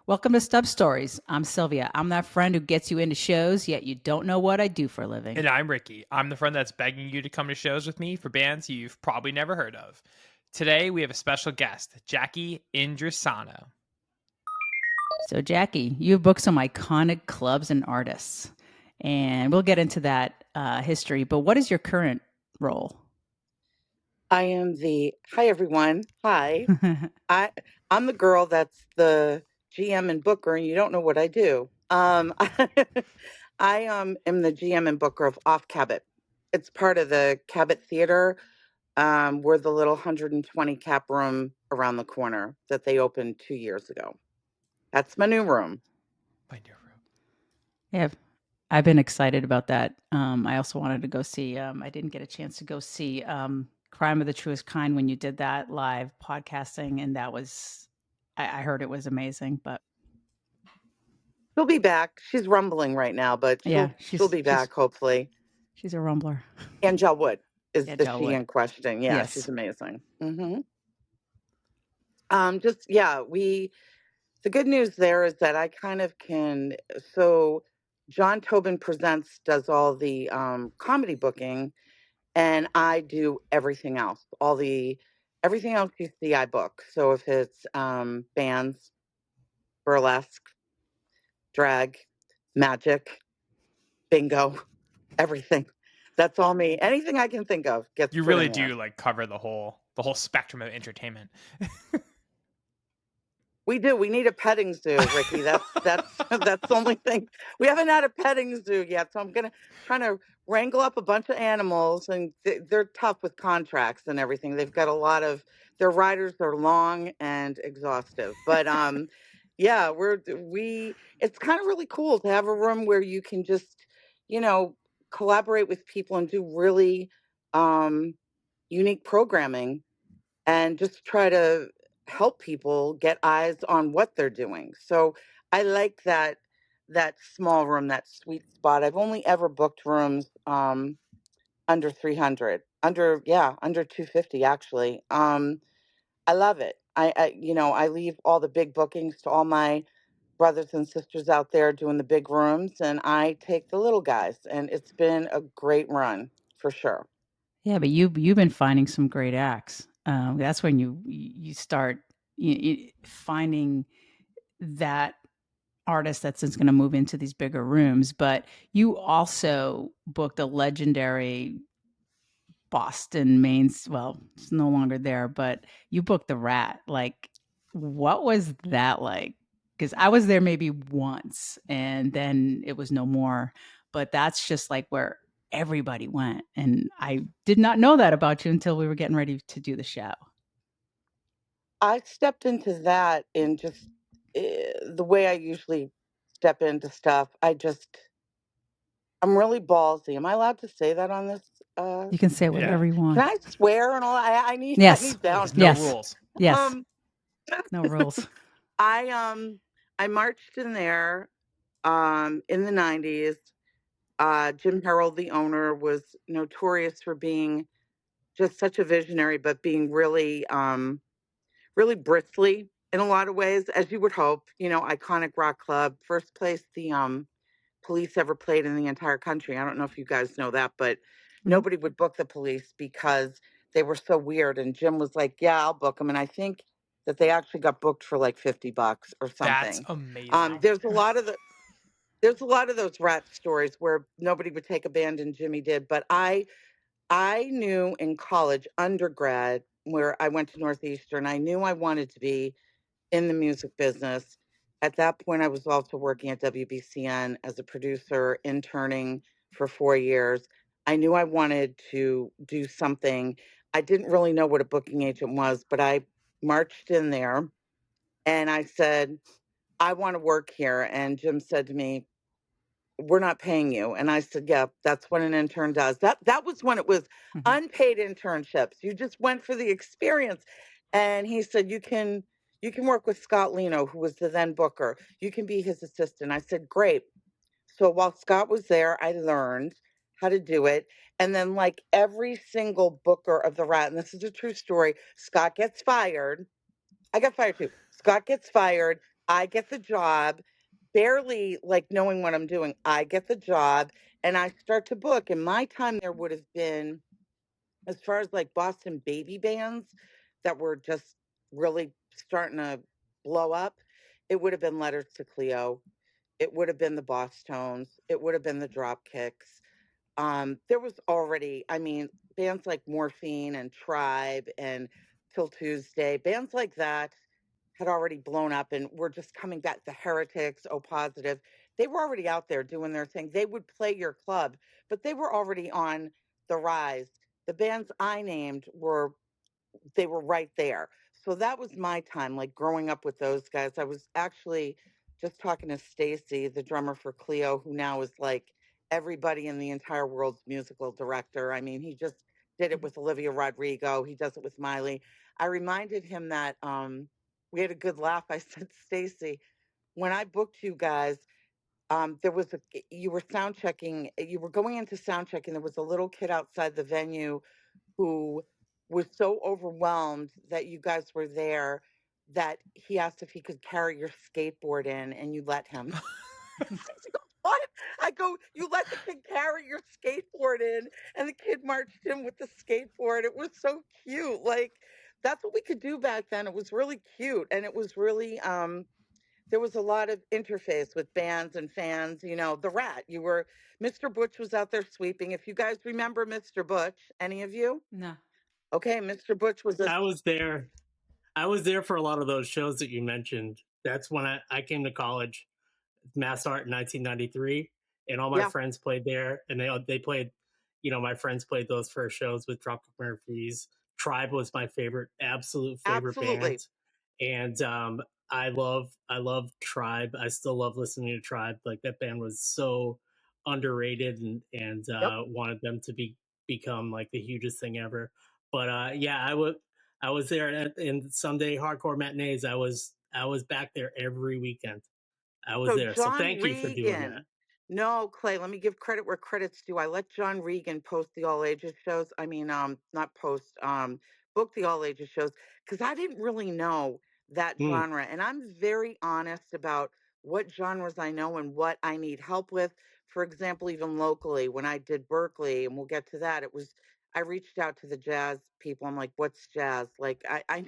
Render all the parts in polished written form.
Welcome to Stub Stories. I'm Sylvia. I'm that friend who gets you into shows, yet you don't know what I do for a living. And I'm Ricky. I'm the friend that's begging you to come to shows with me for bands you've probably never heard of. Today, we have a special guest, Jackie Indrisano. So, Jackie, you've booked some iconic clubs and artists, and we'll get into that history. But what is your current role? Hi everyone. Hi. I I'm the girl that's the GM and booker and you don't know what I do. I am the GM and booker of Off Cabot. It's part of the Cabot Theater. We're the little 120 cap room around the corner that they opened 2 years ago. That's my new room. My dear room. Yeah, I've been excited about that. I also wanted to go see, I didn't get a chance to go see Crime of the Truest Kind when you did that live podcasting, and that was, I heard it was amazing, but She'll be back. She's rumbling right now, but yeah, she'll be back hopefully. she's a rumbler. Angel Wood is Yeah, the Joe she Wood. in question. Yeah, Yes. she's amazing. Just yeah, we the good news there is that I kind of can so John Tobin Presents does all the comedy booking and I do everything else. Everything else you see I book. So if it's bands, burlesque, drag, magic, bingo, everything. That's all me. Anything I can think of gets You put really in there. do cover the whole spectrum of entertainment. We do. We need a petting zoo, Ricky. That's that's the only thing. We haven't had a petting zoo yet, so I'm gonna trying to wrangle up a bunch of animals, and they're tough with contracts and everything. They've got a lot of their riders are long and exhaustive, but yeah, we. It's kind of really cool to have a room where you can just, you know, collaborate with people and do really um, unique programming and just try to help people get eyes on what they're doing. So I like that small room, that sweet spot. I've only ever booked rooms under 300, under 250 actually. I love it. I leave all the big bookings to all my brothers and sisters out there doing the big rooms and I take the little guys and it's been a great run for sure. Yeah, but you've been finding some great acts. That's when you start finding that artist that's just going to move into these bigger rooms. But you also booked a legendary Boston Main's. Well, it's no longer there, but you booked the Rat. Like, what was that like? Because I was there maybe once, and then it was no more. But that's just like where everybody went, and I did not know that about you until we were getting ready to do the show. I stepped into that in just the way I usually step into stuff. I'm really ballsy. Am I allowed to say that on this? Uh, You can say Yeah. whatever you want. can I swear and all? I Yes, need There's no boundaries. yes, rules. yes. Um, No rules. I I marched in there in the '90s. Jim Harold, the owner, was notorious for being just such a visionary, but being really bristly in a lot of ways, as you would hope. Iconic rock club, first place the Police ever played in the entire country. I don't know if you guys know that, but Nope. nobody would book the Police because they were so weird. And Jim was like, "Yeah, I'll book them." And I think that they actually got booked for like $50 or That's something. amazing. There's a lot of those rat stories where nobody would take a band and Jimmy did, but I knew in college, undergrad, where I went to Northeastern, I knew I wanted to be in the music business. At that point, I was also working at WBCN as a producer, interning for 4 years. I knew I wanted to do something. I didn't really know what a booking agent was, but I marched in there and I said, I want to work here. And Jim said to me, we're not paying you. And I said, yeah, that's what an intern does. That was when it was Mhm. unpaid internships. You just went for the experience. And he said, you can work with Scott Leno, who was the then booker. You can be his assistant. I said, great. So while Scott was there, I learned how to do it. And then like every single booker of the Rat, and this is a true story, Scott gets fired. I got fired too. Scott gets fired. I get the job, barely like knowing what I'm doing. I get the job and I start to book. In my time, there would have been, as far as like Boston baby bands that were just really starting to blow up, it would have been Letters to Cleo. It would have been the Boss Tones. It would have been the Dropkicks. There was already, I mean, bands like Morphine and Tribe and Till Tuesday, bands like that had already blown up and were just coming back. The Heretics, O Positive, they were already out there doing their thing. They would play your club, but they were already on the rise. The bands I named were they were right there. So that was my time, like growing up with those guys. I was actually just talking to Stacy, the drummer for Cleo, who now is like everybody in the entire world's musical director. I mean, he just did it with Olivia Rodrigo. He does it with Miley. I reminded him that we had a good laugh. I said, Stacy, when I booked you guys, there was you were sound checking, you were going into sound check, and there was a little kid outside the venue who was so overwhelmed that you guys were there that he asked if he could carry your skateboard in and you let him. She goes, what? I go, you let the kid carry your skateboard in, and the kid marched in with the skateboard. It was so cute. Like, that's what we could do back then. It was really cute. And it was really, there was a lot of interface with bands and fans. You know, the Rat, Mr. Butch was out there sweeping. If you guys remember Mr. Butch, any of you? No. Okay, Mr. Butch was a I was there. I was there for a lot of those shows that you mentioned. That's when I came to college, Mass Art in 1993, and all my yeah, friends played there. And they played, my friends played those first shows with Dropkick Murphys. Tribe was my absolute favorite band, absolutely. and I love Tribe. I still love listening to Tribe. Like that band was so underrated, and Yep. wanted them to become like the hugest thing ever. But yeah, I was there in Sunday hardcore matinees. I was back there every weekend. I was So there. So John thank you for doing that. Regan. No, Clay, let me give credit where credit's due. I let John Regan post the all ages shows. I mean, not post, book the all ages shows because I didn't really know that Mm. genre. And I'm very honest about what genres I know and what I need help with. For example, even locally, when I did Berkeley, and we'll get to that, I reached out to the jazz people. I'm like, what's jazz? Like, I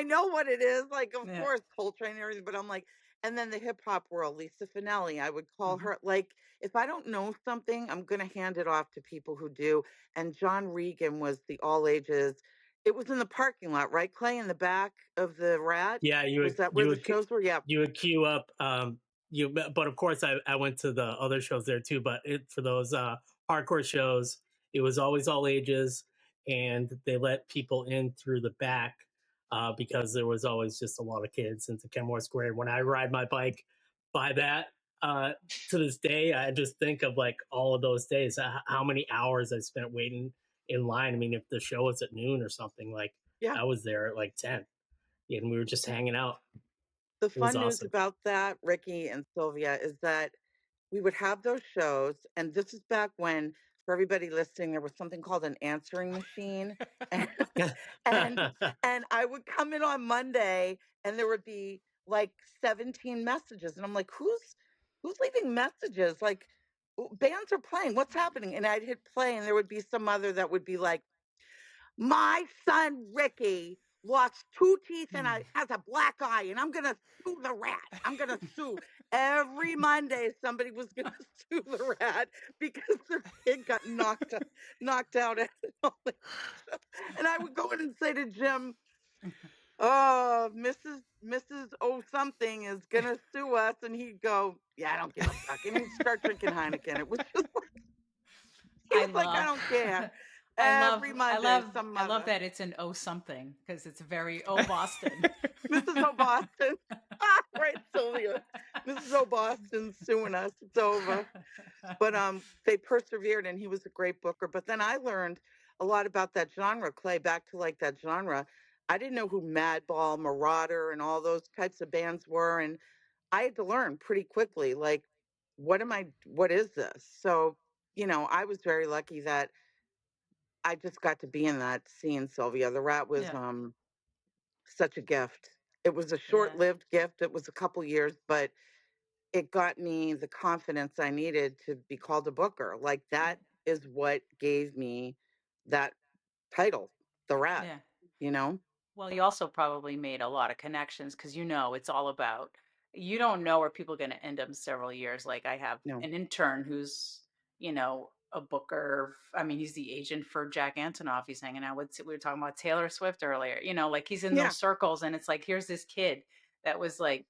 know what it is. Like, of Yeah. course, Coltrane and everything, but I'm like, and then the hip hop world, Lisa Finelli, I would call Mhm. her. Like, if I don't know something, I'm going to hand it off to people who do. And John Regan was the all ages. It was in the parking lot, right, Clay, in the back of the Rat? Yeah, Was that where the shows were? Yeah. you would queue up. But of course, I went to the other shows there too. But for those hardcore shows, it was always all ages, and they let people in through the back because there was always just a lot of kids into Kenmore Square. When I ride my bike by that, uh, to this day, I just think of like all of those days, how many hours I spent waiting in line. I mean, if the show was at noon or something, like Yeah. I was there at like 10, and we were just hanging out. The It was fun news awesome. about that, Ricky and Sylvia, is that we would have those shows, and this is back when, for everybody listening, there was something called an answering machine, and and and I would come in on Monday, and there would be like 17 messages, and I'm like, who's leaving messages? Like, bands are playing. What's happening? And I'd hit play, and there would be some other that would be like, my son Ricky lost two teeth and has a black eye, and I'm gonna sue the Rat. I'm gonna sue. Every Monday, somebody was gonna sue the Rat because their kid got knocked out at an only show. And I would go in and say to Jim, "Oh, Mrs. O something is gonna sue us," and he'd go, "Yeah, I don't give a fuck," and he'd start drinking Heineken. It was just like he I was like, "I love don't care." I love Every I Monday, love some I love mother. that it's an O something because it's very O Boston. Mrs. O'Boston. Right, Sylvia. Mrs. O'Boston's suing us. It's over. But they persevered and he was a great booker. But then I learned a lot about that genre, Clay, back to like that genre. I didn't know who Madball, Marauder, and all those types of bands were. And I had to learn pretty quickly, like, what is this? So, I was very lucky that I just got to be in that scene, Sylvia. The Rat was Yeah. such a gift. It was a Yeah. short-lived gift. It was a couple years, but it got me the confidence I needed to be called a booker. Like that is what gave me that title, the Rat, Yeah. you know? Well, you also probably made a lot of connections because it's all about, you don't know where people are going to end up in several years. Like I have No. an intern who's, a booker. I mean, he's the agent for Jack Antonoff. He's hanging out with, we were talking about Taylor Swift earlier, like he's in Yeah. those circles. And it's like, here's this kid that was like,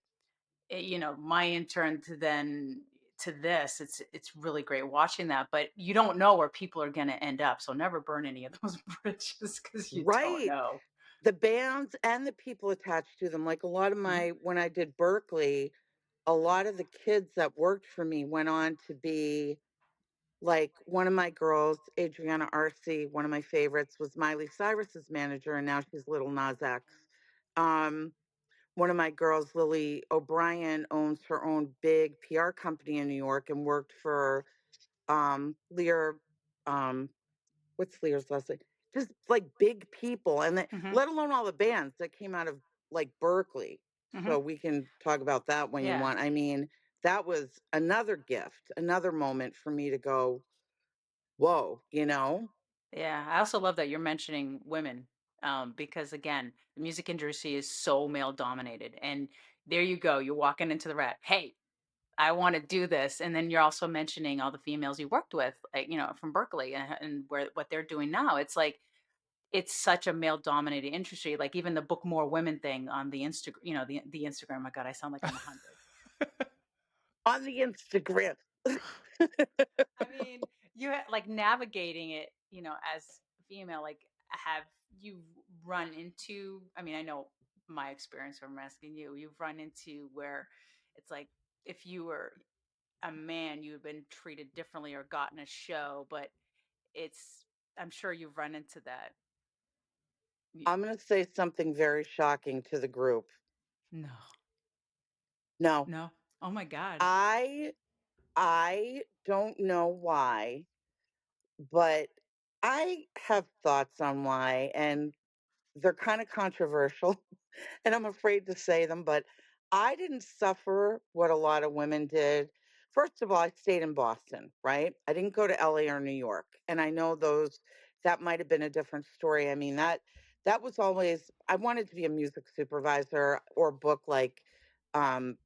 my intern to this. It's really great watching that, but you don't know where people are going to end up. So never burn any of those bridges because you don't Right. know. The bands and the people attached to them. Like a lot of when I did Berkeley, a lot of the kids that worked for me went on to be like one of my girls, Adriana Arce, one of my favorites, was Miley Cyrus's manager, and now she's Little Nas X. One of my girls, Lily O'Brien, owns her own big PR company in New York and worked for Lear. Um, what's Lear's last name? Just like big people, and Mm-hmm. let alone all the bands that came out of like Berkeley. Mm-hmm. So we can talk about that when you Yeah. want. I mean, that was another gift, another moment for me to go, whoa, Yeah, I also love that you're mentioning women, because again, the music industry is so male dominated, and there you go, you're walking into the rap. Hey, I want to do this, and then you're also mentioning all the females you worked with, like from Berkeley, and where what they're doing now. It's like it's such a male dominated industry. Like even the book more women thing on the Instagram, the Instagram. Oh my God, I sound like I'm 100. On the Instagram. I mean, like navigating it, as a female, like have you run into, I mean, I know my experience from asking you, you've run into where it's like if you were a man, you've been treated differently or gotten a show, but I'm sure you've run into that. I'm going to say something very shocking to the group. No, No, no. Oh my God. I I don't know why, but I have thoughts on why, and they're kind of controversial, and I'm afraid to say them, but I didn't suffer what a lot of women did. First of all, I stayed in Boston, right? I didn't go to LA or New York. And I know that might have been a different story. I mean, that was always, I wanted to be a music supervisor or book like um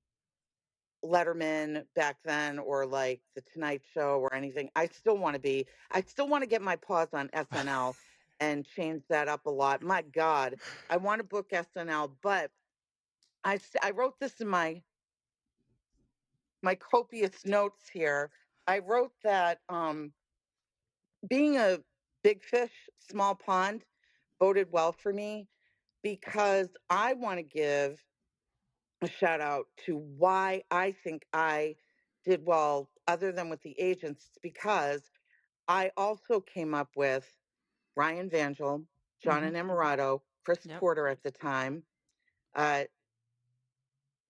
Letterman back then, or like the Tonight Show or anything. I still want to get my paws on SNL and change that up a lot. My God, I want to book SNL, but I wrote this in my copious notes here. I wrote that being a big fish, small pond boded well for me because I want to give a shout out to why I think I did well, other than with the agents, because I also came up with Ryan Vangel, John Mm-hmm. and Emirato, Chris Yep. Porter at the time, uh,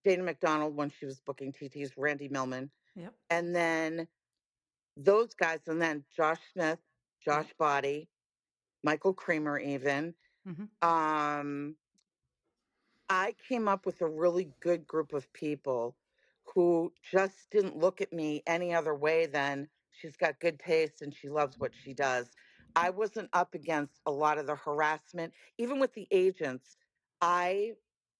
Dana McDonald when she was booking TT's, Randy Millman, Yep. and then those guys, and then Josh Smith, Yep. Josh Body, Michael Kramer, even. Mm-hmm. Um, I came up with a really good group of people who just didn't look at me any other way than she's got good taste and she loves what she does. I wasn't up against a lot of the harassment, even with the agents. I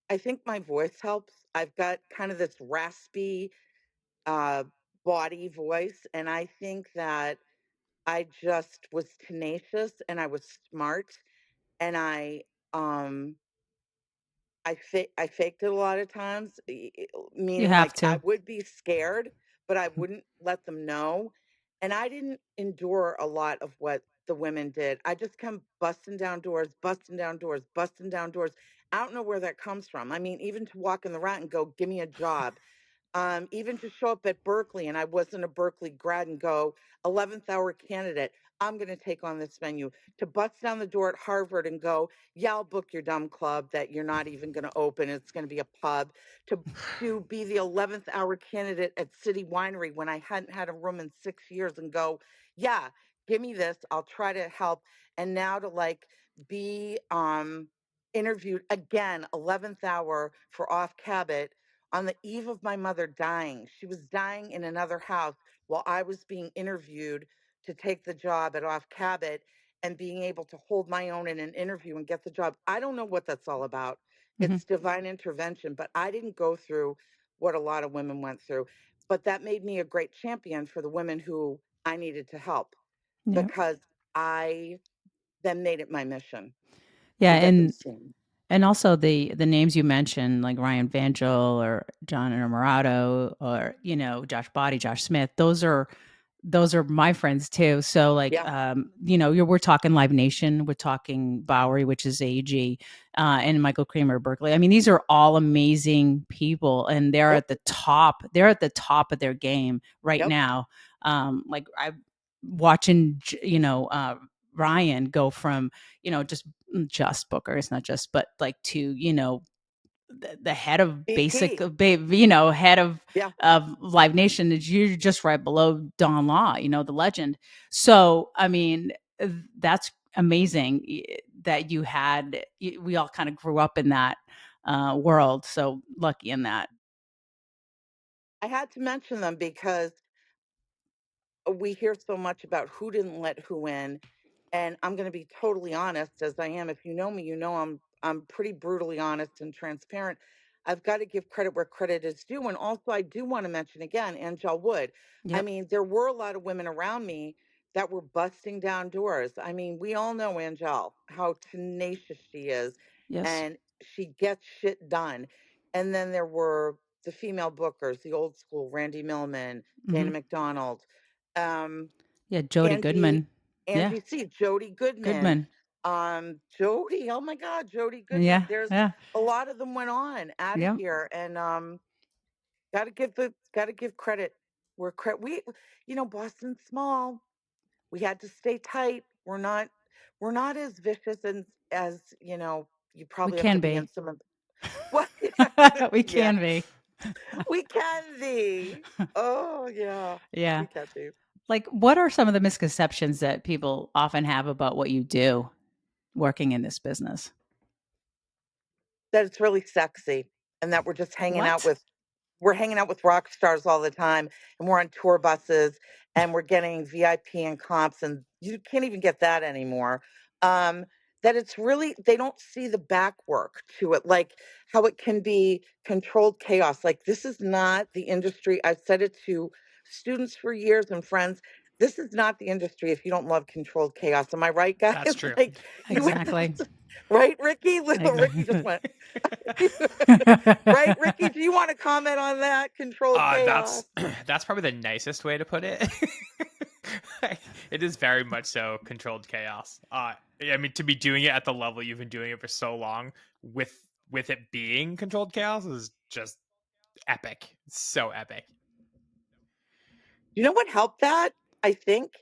I think my voice helps. I've got kind of this raspy uh body voice, and I think that I just was tenacious and I was smart, and um I faked it a lot of times, You meaning have like I to. would be scared, but I wouldn't let them know. And I didn't endure a lot of what the women did. I just come busting down doors, busting down doors, busting down doors. I don't know where that comes from. I mean, even to walk in the rat and go, give me a job. Even to show up at Berkeley and I wasn't a Berkeley grad and go, 11th hour candidate, I'm going to take on this venue. To bust down the door at Harvard and go, yeah, I'll book your dumb club that you're not even going to open. It's going to be a pub. To be the 11th hour candidate at City Winery when I hadn't had a room in 6 years and go, yeah, give me this. I'll try to help. And now to like be interviewed again, 11th hour for Off Cabot on the eve of my mother dying. She was dying in another house while I was being interviewed to take the job at Off Cabot and being able to hold my own in an interview and get the job. I don't know what that's all about. Mhm. It's divine intervention, but I didn't go through what a lot of women went through. But that made me a great champion for the women who I needed to help Yeah. because I then made it my mission Yeah, to get them seen. and also the names you mentioned, like Ryan Vangel or John Inamorado or, Josh Body, Josh Smith, those are my friends too. So like, Yeah. we're talking Live Nation, we're talking Bowery, which is AG, and Michael Kramer, Berkeley. I mean, these are all amazing people, and they're Yep. at the top. They're at the top of their game right Yep. now. Like I'm watching, Ryan go from, just Booker. It's not just, but like to, the head of basic, BP. head Yeah. of Live Nation. You're just right below Don Law, the legend. So, I mean, that's amazing that we all kind of grew up in that world. So lucky in that. I had to mention them because we hear so much about who didn't let who in, and I'm going to be totally honest as I am. If you know me, you know I'm pretty brutally honest and transparent. I've got to give credit where credit is due, and also I do want to mention again Angel Wood. I Yep. mean, there were a lot of women around me that were busting down doors. I mean, we all know Angel, how tenacious she is, Yes. and she gets shit done. And then there were the female bookers, the old school, Randy Millman, Hmm. Dana McDonald, um, Yeah. Jody Angie, Goodman. Yeah. Angie C, Jody Goodman, Goodman. Jody. Oh my God, Jody Goodman. Yeah. There's Yeah. a lot of them went on out of Yeah. here, and got to give credit where credit. Boston's small. We had to stay tight. We're not as vicious as you We probably have to can be in be. some of. What? We Yeah, can be. we can be. Oh yeah, Yeah. we can be. Like, what are some of the misconceptions that people often have about what you do working in this business? That it's really sexy and that What? we're hanging out with rock stars all the time and we're on tour buses and we're getting VIP and comps and you can't even get that anymore. Um, that it's really they don't see the back work to it, like how it can be controlled chaos. Like this is not the industry. I've said it to students for years and friends. This is not the industry if you don't love controlled chaos. Am I right, guys? That's true. Like you Exactly. right, Ricky? Little Ricky just Ex- went. Right, Ricky? Do you want to comment on that? Controlled chaos. That's that's probably the nicest way to put it. It is very much so controlled chaos. I mean, to be doing it at the level you've been doing it for so long, with it being controlled chaos, is just epic. It's so epic. You know what helped that? I think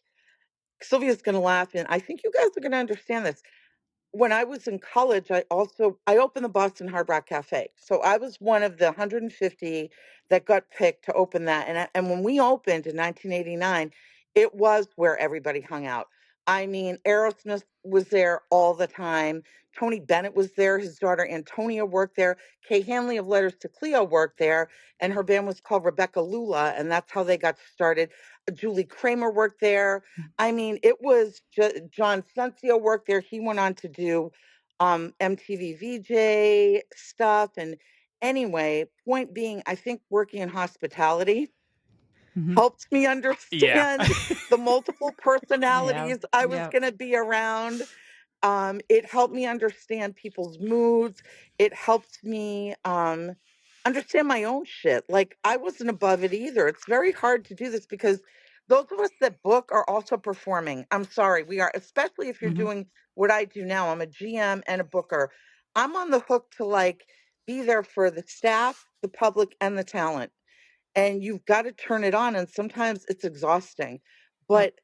Sylvia's going to laugh, and I think you guys are going to understand this. When I was in college, I opened the Boston Hard Rock Cafe. So I was one of the 150 that got picked to open that. And when we opened in 1989, it was where everybody hung out. I mean, Aerosmith was there all the time. Tony Bennett was there. His daughter Antonia worked there. Kay Hanley of Letters to Cleo worked there, and her band was called Rebecca Lula, and that's how they got started. Julie Kramer worked there. I mean, it was John Sencio worked there. He went on to do MTV VJ stuff. And anyway, point being, I think working in hospitality Mhm. helped me Yeah. understand the multiple Yeah. personalities I was Yeah. going to be around. It helped me understand people's moods. It helped me understand my own shit. Like I wasn't above it either. It's very hard to do this because those of us that book are also performing. I'm sorry, we are, especially if you're Mhm. doing what I do now. I'm a GM and a booker. I'm on the hook to like be there for the staff, the public, and the talent. And you've got to turn it on. And sometimes it's exhausting. Yep. But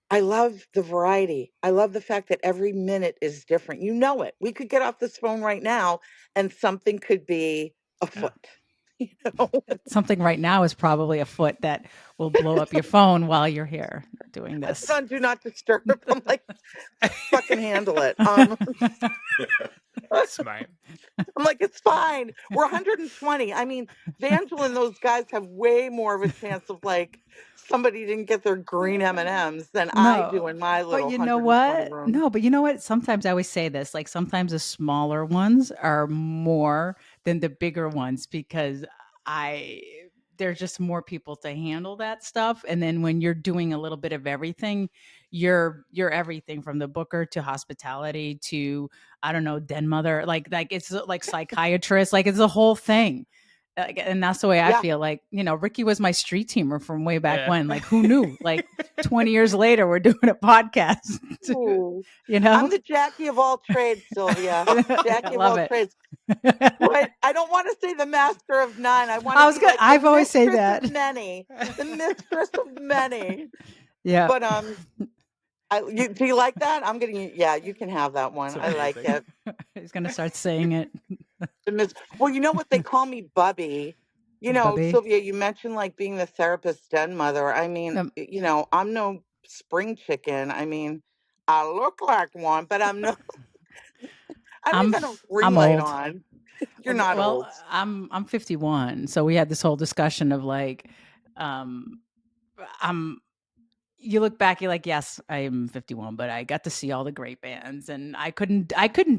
I love the variety. I love the fact that every minute is different. You know it. We could get off this phone right now and something could be Yeah. afoot. You know, Something right now is probably afoot that will blow up your phone while you're here doing I this. put on do not disturb. I'm like, fucking handle it. Smart. I'm like, it's fine. We're 120. I mean, Vangel and those guys have way more of a chance of like somebody didn't get their green M&Ms than I do No, in my but little you know 120 what? room. No, but you know what? Sometimes I always say this, like sometimes the smaller ones are more than the bigger ones because I there's just more people to handle that stuff. And then when you're doing a little bit of everything, you're everything from the booker to hospitality to I don't know, den mother, like it's like psychiatrist, like it's a whole thing. And that's the way I Yeah. feel. Like, Ricky was my street teamer from way back Yeah. when. Like, who knew? Like 20 years later, we're doing a podcast. Ooh. you I'm know, the Jackie of all trades, Sylvia. I Jackie of love all it. trades. But I don't want to say the master of none. I want I to was be gonna. like the I've always say mistress that. of many. The mistress of many. Yeah, But do you like that? I'm getting yeah, you can have that one. It's I like amazing. it. he's gonna start saying it, Well, you know what they call me, Bubby. You know, Bubby. Sylvia, you mentioned like being the therapist den mother. I mean, Um, I'm no spring chicken. I mean, I look like one, but I'm no. I don't I'm even have a ring I'm light old. on. You're not Well, old. I'm 51, so we had this whole discussion of like, um, I'm you look back, you're like, yes, I'm 51, but I got to see all the great bands, and I couldn't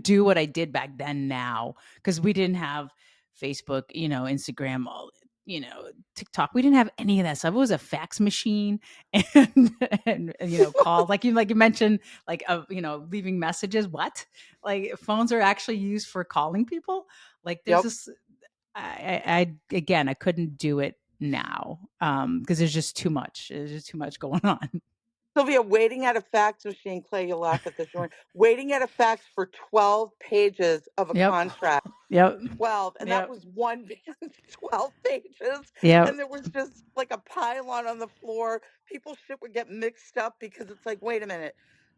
do what I did back then now because we didn't have Facebook, Instagram, TikTok. We didn't have any of that stuff. It was a fax machine and calls like you mentioned, like leaving messages. What? Like phones are actually used for calling people. Like there's Yep. this again, I couldn't do it now because there's just too much. There's just too much going on. Sylvia, waiting at a fax machine, Clay, you'll laugh at this. Waiting at a fax for 12 pages of a Yep. contract. Yep. 12. And that Yep. was one band, 12 pages. Yep. And there was just like a pylon on the floor. People's shit would get mixed up because it's like, wait a minute.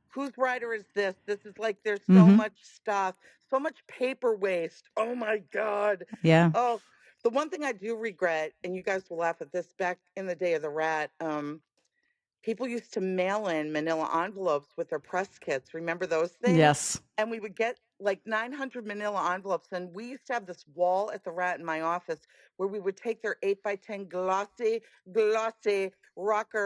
Whose writer is this? This is like, there's so Mhm. much stuff, so much paper waste. Oh my God. Yeah. Oh, the one thing I do regret, and you guys will laugh at this, back in the day of the rat, people used to mail in manila envelopes with their press kits. Remember those things? Yes. And we would get like 900 manila envelopes. And we used to have this wall at the Rat in my office where we would take their 8x10 glossy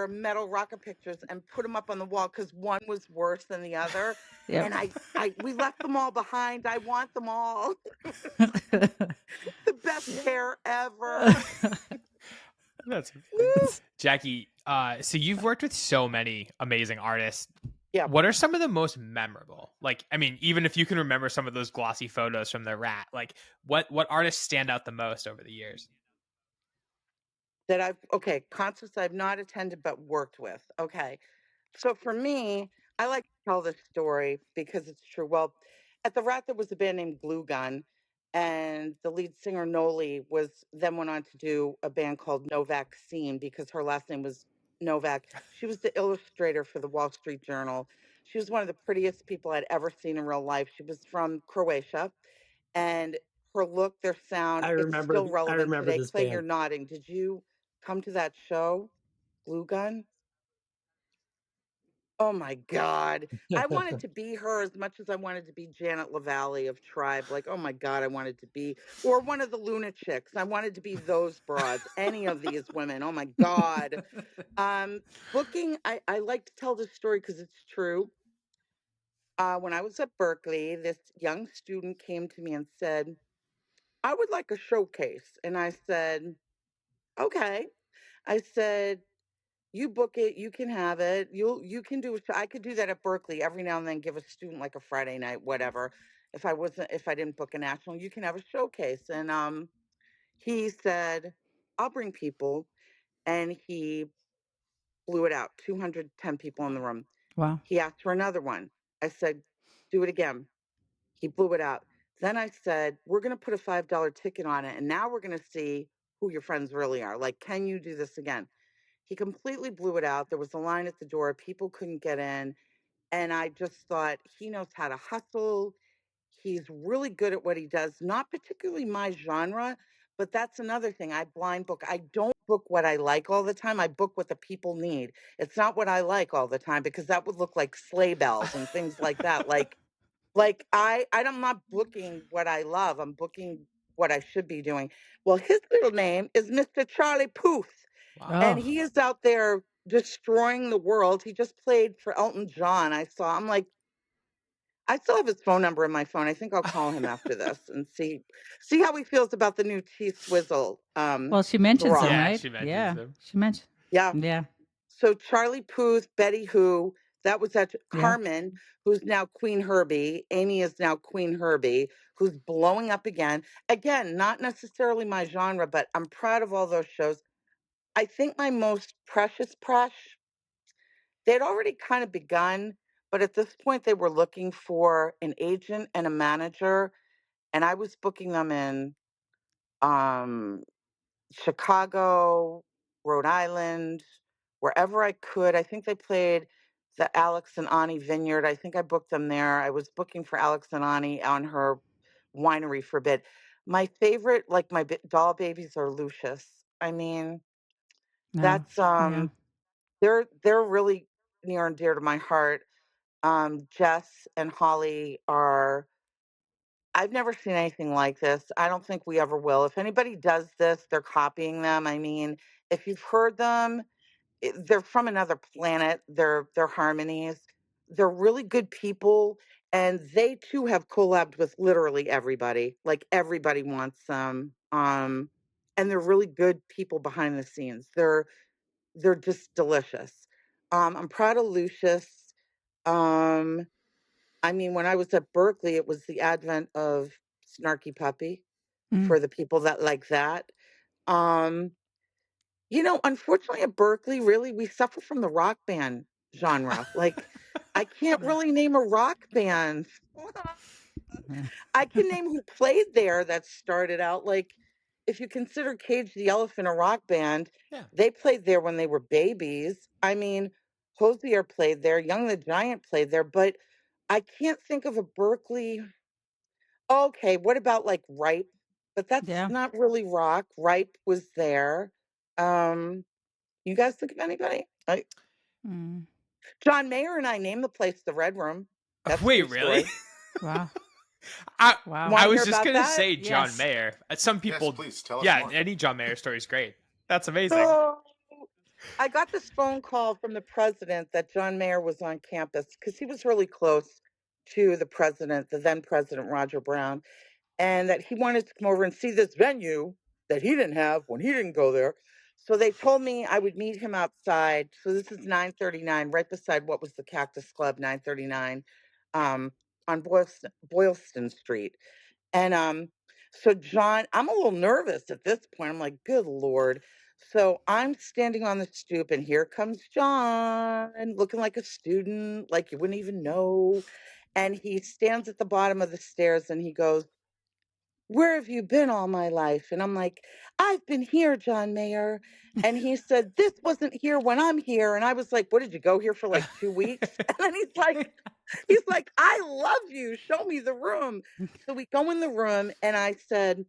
metal rocker pictures and put them up on the wall because one was worse than the other. Yep. And we left them all behind. I want them all. The best hair ever. That's Woo. amazing. Jackie, so you've worked with so many amazing artists. Yeah. What are some of the most memorable? Like, I mean, even if you can remember some of those glossy photos from the Rat, like what artists stand out the most over the years? Concerts I've not attended but worked with. Okay. So for me, I like to tell this story because it's true. Well, at the Rat, there was a band named Glue Gun, and the lead singer Noli then went on to do a band called No Vaccine because her last name was Novak. She was the illustrator for the Wall Street Journal. She was one of the prettiest people I'd ever seen in real life. She was from Croatia, and her look, their sound, it's still I relevant remember today. this Clay, you're band. nodding. Did you come to that show, Glue Gun? Oh my God. I wanted to be her as much as I wanted to be Janet LaValle of Tribe. Like, oh my God, I wanted to be, or one of the Luna Chicks. I wanted to be those broads, any of these women. Oh my God. Um, Booking, I like to tell this story because it's true. When I was at Berkeley, this young student came to me and said, I would like a showcase. And I said, okay. I said, you book it, you can have it. You can do it. I could do that at Berkeley every now and then, give a student like a Friday night, whatever. If I didn't book a national, you can have a showcase. And he said, I'll bring people. And he blew it out. 210 people in the room. Wow. He asked for another one. I said, do it again. He blew it out. Then I said, we're going to put a $5 ticket on it. And now we're going to see who your friends really are. Like, can you do this again? He completely blew it out. There was a line at the door. People couldn't get in. And I just thought, he knows how to hustle. He's really good at what he does. Not particularly my genre, But that's another thing. I blind book. I don't book what I like all the time. I book what the people need. It's not what I like all the time because that would look like sleigh bells and things like that. I'm not booking what I love. I'm booking what I should be doing. Well, his little name is Mr. Charlie Puth, Wow. and Oh, he is out there destroying the world. He just played for Elton John. I'm like, I still have his phone number in my phone. I think I'll call him after this and see how he feels about the new T Swizzle well, she mentions him, garage. Yeah, right? she mentions Yeah, them. she mentioned. Yeah. Yeah, So Charlie Puth, Betty Who, that was at yeah. Carmen, who's now Queen Herbie. Amy is now Queen Herbie, who's blowing up again. Again, not necessarily my genre, but I'm proud of all those shows. I think my most precious they'd already kind of begun, but at this point they were looking for an agent and a manager, and I was booking them in um Chicago, Rhode Island, wherever I could. I think they played the Alex and Ani Vineyard. I think I booked them there. I was booking for Alex and Ani on her winery for a bit. My favorite, like doll babies, are Lucius. I mean, No, that's yeah. they're really near and dear to my heart. Jess and Holly are. I've never seen anything like this. I don't think we ever will. If anybody does this, they're copying them. I mean, if you've heard them, they're from another planet. They're harmonies. They're really good people, and they too have collabed with literally everybody. Like everybody wants them. And they're really good people behind the scenes. They're just delicious. I'm proud of Lucius. Um, I mean, when I was at Berkeley, it was the advent of Snarky Puppy Mm. for the people that like that. Um, Unfortunately at Berkeley, really, we suffer from the rock band genre. Like, I can't really name a rock band. Yeah. I can name who played there that started out. Like, if you consider Cage the Elephant a rock band, Yeah. they played there when they were babies. I mean, Hosier played there, Young the Giant played there, but I can't think of a Berkeley. Okay, what about like Ripe? But that's Yeah. not really rock. Ripe was there. Um, you guys think of anybody? Mm. John Mayer and I named the place the Red Room. That's a Wait, true really? story. Wow. I Wow. I Want to hear was just about gonna that? say John Yes. Mayer. Some Yes, people, please tell us yeah, more. any John Mayer story is great. That's amazing. So I got this phone call from the president that John Mayer was on campus because he was really close to the president, the then president, Roger Brown, and that he wanted to come over and see this venue that he didn't have when he didn't go there. So they told me I would meet him outside. So this is 939, right beside what was the Cactus Club, 939, um, on Boylston Street. And so John, I'm a little nervous at this point. I'm like, good Lord. So I'm standing on the stoop, and here comes John, looking like a student, like you wouldn't even know. And he stands at the bottom of the stairs and he goes, "Where have you been all my life?" And I'm like, "I've been here, John Mayer." And he said, "This wasn't here when I'm here." And I was like, "What, did you go here for like 2 weeks?" And then he's like, "I love you. Show me the room." So we go in the room and I said,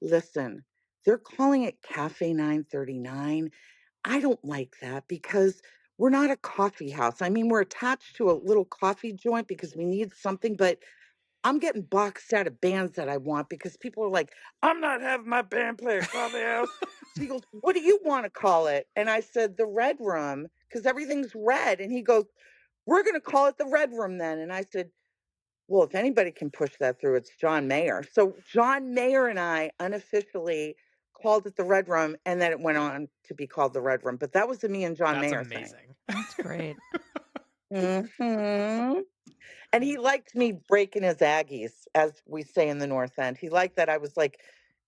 "Listen, they're calling it Cafe 939. I don't like that because we're not a coffee house. I mean, we're attached to a little coffee joint because we need something, but I'm getting boxed out of bands that I want because people are like, I'm not having my band play at coffee house." So he goes, "What do you want to call it?" And I said, "The Red Room, because everything's red." And he goes, "We're going to call it the Red Room then." And I said, "Well, if anybody can push that through, it's John Mayer." So John Mayer and I unofficially called it the Red Room, and then it went on to be called the Red Room. But that was a me and John That's Mayer thing. amazing. That's great. hmm And he liked me breaking his Aggies, as we say in the North End. He liked that I was like,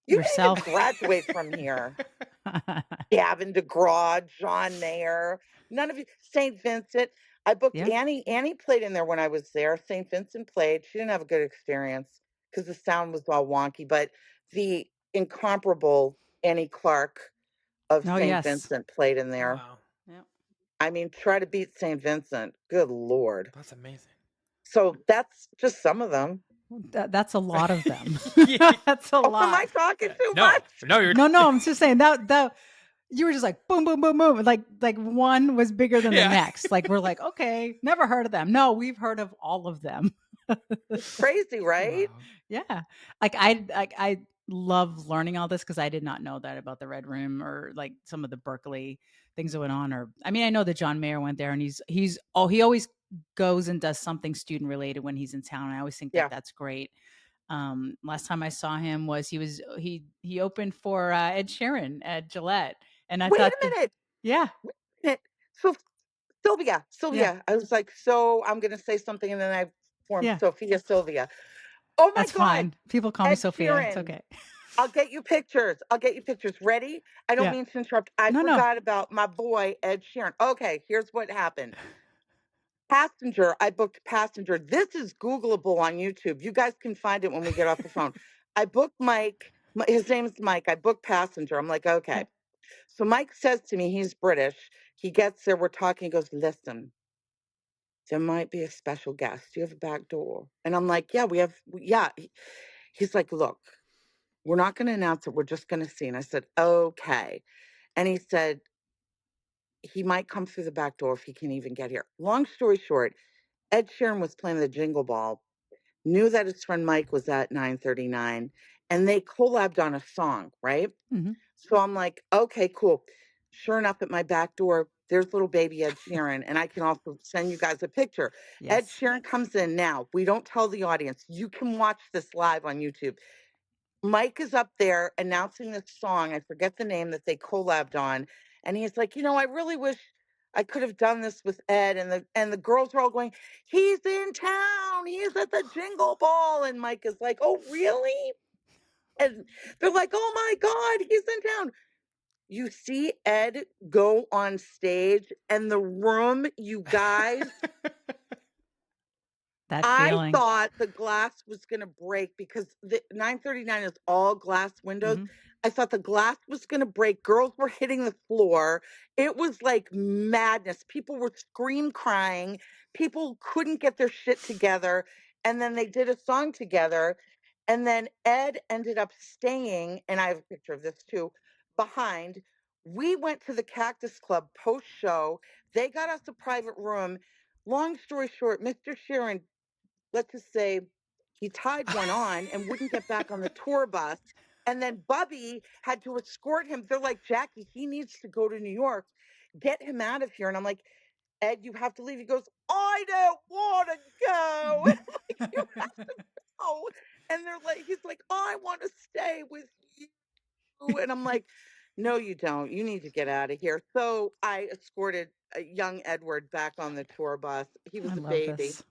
"You didn't even Yourself. graduate from here." Gavin DeGraw, John Mayer, none of you. St. Vincent. I booked Yeah. Annie. Annie played in there when I was there. St. Vincent played. She didn't have a good experience because the sound was all wonky. But the incomparable Annie Clark of Oh, St. yes. Vincent played in Oh, there. wow, Yep. I mean, try to beat St. Vincent. Good Lord. that's amazing. So that's just some of them. That's a lot of them. Yeah. That's a Oh, am I lot. talking too No, much? no, you're No, I'm just saying that you were just like boom, boom, boom, boom. Like one was bigger than the Yeah. next. Like we're like, okay, never heard of them. No, we've heard of all of them. It's crazy, right? Wow. Yeah. I love learning all this because I did not know that about the Red Room or like some of the Berkeley things that went on. Or I mean, I know that John Mayer went there and he always goes and does something student related when he's in town. I always think that Yeah. that's great. Last time I saw him was he opened for Ed Sheeran at Gillette, and I Wait thought a minute. yeah, Wait a minute. So Sylvia, yeah, I was like, so I'm gonna say something, and then I formed yeah, Sylvia. Oh my that's God, fine. People call me Ed Sophia. It's Sheeran. okay. I'll get you pictures. Ready? I don't Yeah, mean to interrupt. I no, forgot about my boy Ed Sheeran. Okay, here's what happened. Passenger, I booked Passenger. This is Googleable on YouTube. You guys can find it when we get off the phone. I booked Mike. His name's Mike. I booked Passenger. I'm like, yeah, okay. So Mike says to me, he's British. He gets there. We're talking. He goes, listen, there might be a special guest. Do you have a back door? And I'm like, yeah, we have. Yeah. He's like, look, we're not going to announce it. We're just going to see. And I said, okay. And he said, he might come through the back door if he can even get here. Long story short, Ed Sheeran was playing the Jingle Ball, knew that his friend Mike was at 939, and they collabed on a song, right? hmm So I'm like, okay, cool. Sure enough, at my back door, there's little baby Ed Sheeran, and I can also send you guys a picture. Ed yes, Sheeran comes in now. We don't tell the audience. You can watch this live on YouTube. Mike is up there announcing this song. I forget the name that they collabed on. And he's like, I really wish I could have done this with Ed. And the girls are all going, he's in town. He's at the Jingle Ball. And Mike is like, oh, really? And they're like, oh my God, he's in town. You see Ed go on stage and the room, you guys, that I feeling. thought the glass was gonna break because the 939 is all glass windows. hmm I thought the glass was gonna break. Girls were hitting the floor. It was like madness. People were scream crying. People couldn't get their shit together. And then they did a song together. And then Ed ended up staying, and I have a picture of this too, behind. We went to the Cactus Club post show. They got us a private room. Long story short, Mr. Sheeran, let's just say he tied one on and wouldn't get back on the tour bus. And then Bubby had to escort him. They're like, Jackie, he needs to go to New York. Get him out of here. And I'm like, Ed, you have to leave. He goes, I don't want to go. I'm like, you have to go. And they're like, he's like, I want to stay with you. And I'm like, no, you don't. You need to get out of here. So I escorted a young Edward back on the tour bus. He I was a love baby. this.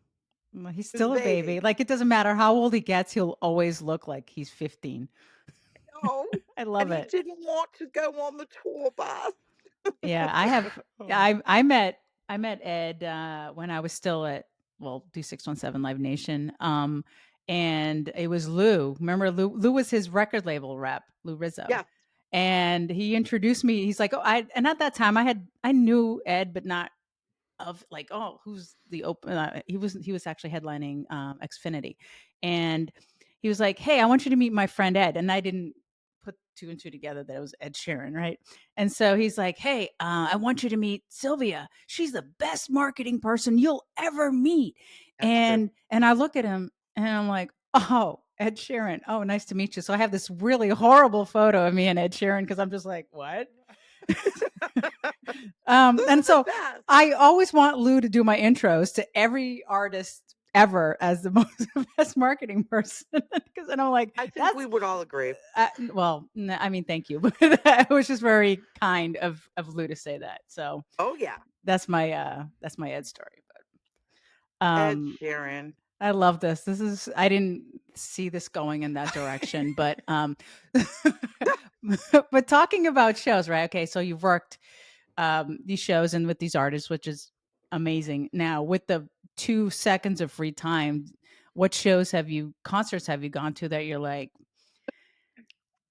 Well, he's He was a still a baby. baby. Like it doesn't matter how old he gets, he'll always look like he's 15. No, I and love he it. didn't want to go on the tour bus. Yeah, I have. Oh. I met Ed when I was still at D617 Live Nation. And it was Lou. Remember Lou? Lou was his record label rep, Lou Rizzo, Yeah, and he introduced me. He's like, and at that time I knew Ed, but not of like, oh, who's the open? He was actually headlining Xfinity, and he was like, hey, I want you to meet my friend Ed, and I didn't put two and two together that it was Ed Sheeran, right? And so he's like, hey, I want you to meet Sylvia. She's the best marketing person you'll ever meet. that's true. And I look at him and I'm like, oh, Ed Sheeran. Oh, nice to meet you. So I have this really horrible photo of me and Ed Sheeran because I'm just like, what? Those And are the so best. I always want Lou to do my intros to every artist ever as the most best marketing person because then I'm like, I think that's we would all agree. I mean, thank you, but it was just very kind of Lou to say that. So Oh yeah, that's my Ed story. But Ed Sheeran. I love this. I didn't see this going in that direction, but but talking about shows, right? Okay, so you've worked these shows and with these artists, which is amazing. Now, with the 2 seconds of free time, what concerts have you gone to that you're like,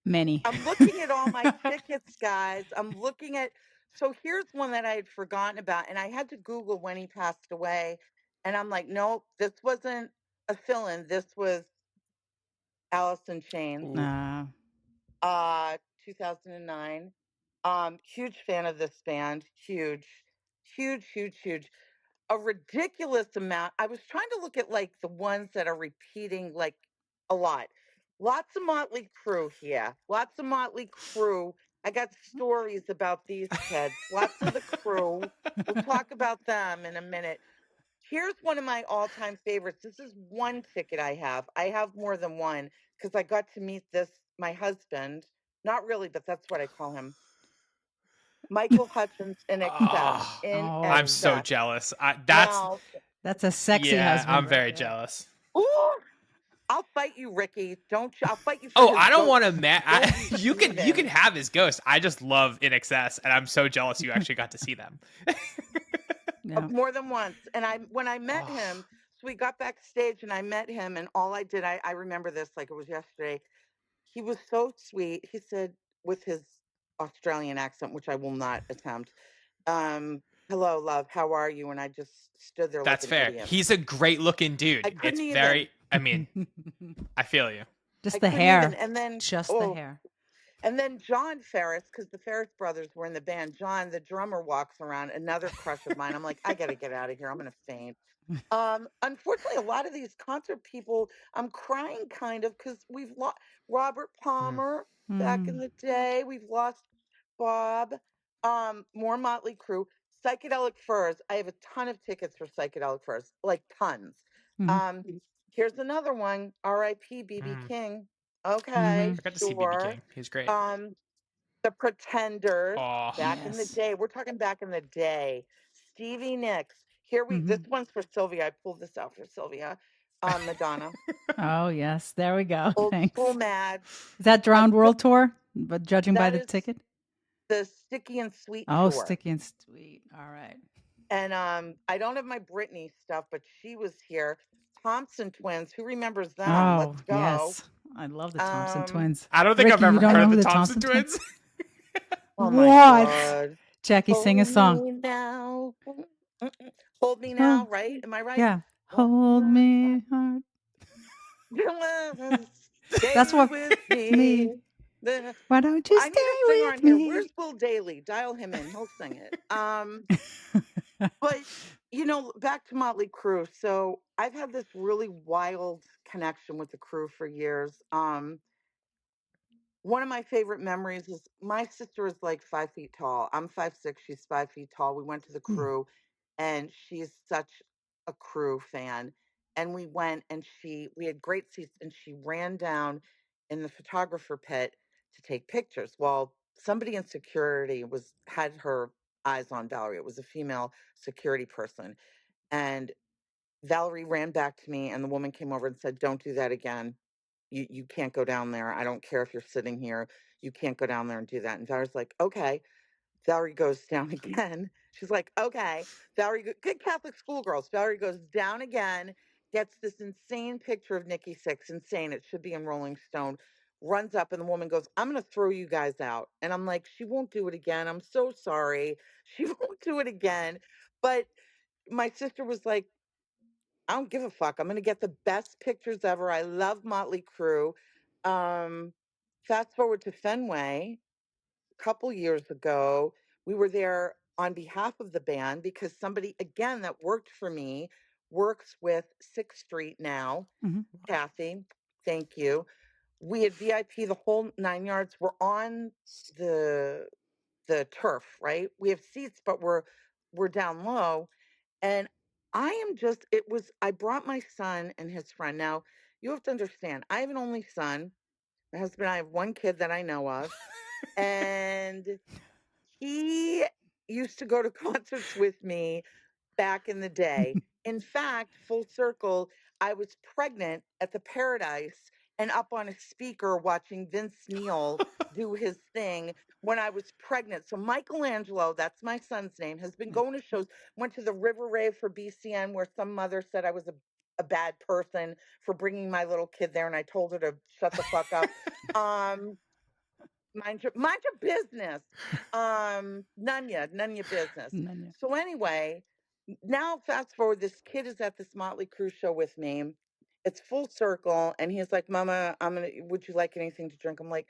many? I'm looking at all my tickets, guys. I'm looking at. So here's one that I had forgotten about, and I had to Google when he passed away, and I'm like, nope, this wasn't a fill-in. This was Alice in Chains. Ooh. 2009. Huge fan of this band. Huge, huge, huge, huge. A ridiculous amount. I was trying to look at like the ones that are repeating like a lot. Lots of Motley Crüe here. Lots of Motley Crüe. I got stories about these kids. Lots of the Crüe. We'll talk about them in a minute. Here's one of my all-time favorites. This is one ticket I have. I have more than one because I got to meet my husband. Not really, but that's what I call him. Michael Hutchins in excess. Oh, In Oh. I'm so excess. jealous. That's Now, That's a sexy yeah, husband. I'm right very there. jealous. ooh, I'll fight you, Ricky. Don't you? I'll fight you for Oh, his I don't ghost. want to. Don't You can even. have his ghost. I just love In Excess, and I'm so jealous you actually got to see them. Yeah. More than once. And when I met Oh. him, so we got backstage and I met him, and all I did, I remember this like it was yesterday. He was so sweet. He said, with his Australian accent, which I will not attempt, hello, love, how are you? And I just stood there like That's an fair. idiot. He's a great looking dude. I couldn't It's even. very. I mean, I feel you. Just I the couldn't hair. even. And then, Just the hair. and then John Ferris, because the Ferris brothers were in the band. John, the drummer, walks around. Another crush of mine. I'm like, I got to get out of here. I'm going to faint. Unfortunately, a lot of these concert people, I'm crying kind of because we've lost Robert Palmer back in the day. We've lost Bob. More Motley Crue. Psychedelic Furs. I have a ton of tickets for Psychedelic Furs, like tons. Mhm. Here's another one. R.I.P. B.B. King. Okay, I got to see BB sure. King. He's great. The Pretenders. Oh, Back in the Yes. day. We're talking back in the day. Stevie Nicks. This one's for Sylvia. I pulled this out for Sylvia. Madonna. Oh, yes. There we go. Old Thanks. School Mad. Is that Drowned World Tour? But judging by That the is ticket? the Sticky and Sweet Oh, tour. Sticky and Sweet. All right. And I don't have my Britney stuff, but she was here. Thompson Twins. Who remembers them? Oh, Let's go. yes. I love the Thompson twins. I don't think Ricky, I've you ever don't heard know of who the the Thompson Thompson Twins. Oh my What? God. Jackie, sing a song. Me now. Hold me Oh, now, right? Am I right? yeah. Hold me hard. Stay That's what with me. me. Why don't you I need a stay singer with on here. me? Where's Will Daly? Dial him in. He'll sing it. But back to Motley Crue. So I've had this really wild connection with the Crüe for years. One of my favorite memories is my sister is like 5 feet tall. I'm 5'6". She's 5 feet tall. We went to the Hmm. Crüe, and she's such a Crüe fan. And we went, and we had great seats, and she ran down in the photographer pit to take pictures. Well, somebody in security had her eyes on Valerie. It was a female security person, and Valerie ran back to me, and the woman came over and said, "Don't do that again. You can't go down there. I don't care if you're sitting here. You can't go down there and do that." And Valerie's like, "Okay." Valerie goes down again. She's like, "Okay." Good Catholic schoolgirls. Valerie goes down again, gets this insane picture of Nikki Sixx. Insane. It should be in Rolling Stone. Runs up, and the woman goes, "I'm going to throw you guys out." And I'm like, "She won't do it again. I'm so sorry. She won't do it again." But my sister was like, "I don't give a fuck. I'm going to get the best pictures ever. I love Motley Crue." Um, Fast forward to Fenway a couple years ago. We were there on behalf of the band because somebody, again, that worked for me works with Sixth Street now. Mhm. Kathy, thank you. We had VIP the whole 9 yards. We're on the turf, right? We have seats, but we're down low. And I brought my son and his friend. Now, you have to understand, I have an only son. My husband and I have one kid that I know of. And he used to go to concerts with me back in the day. In fact, full circle, I was pregnant at the Paradise and up on a speaker watching Vince Neil do his thing when I was pregnant. So Michelangelo, that's my son's name, has been going to shows, went to the River Rave for BCN where some mother said I was a bad person for bringing my little kid there, and I told her to shut the fuck up. Mind your business. None your business. None yet. So anyway, now fast forward, this kid is at this Motley Crue show with me. It's full circle. And he's like, Mama, would you like anything to drink? I'm like,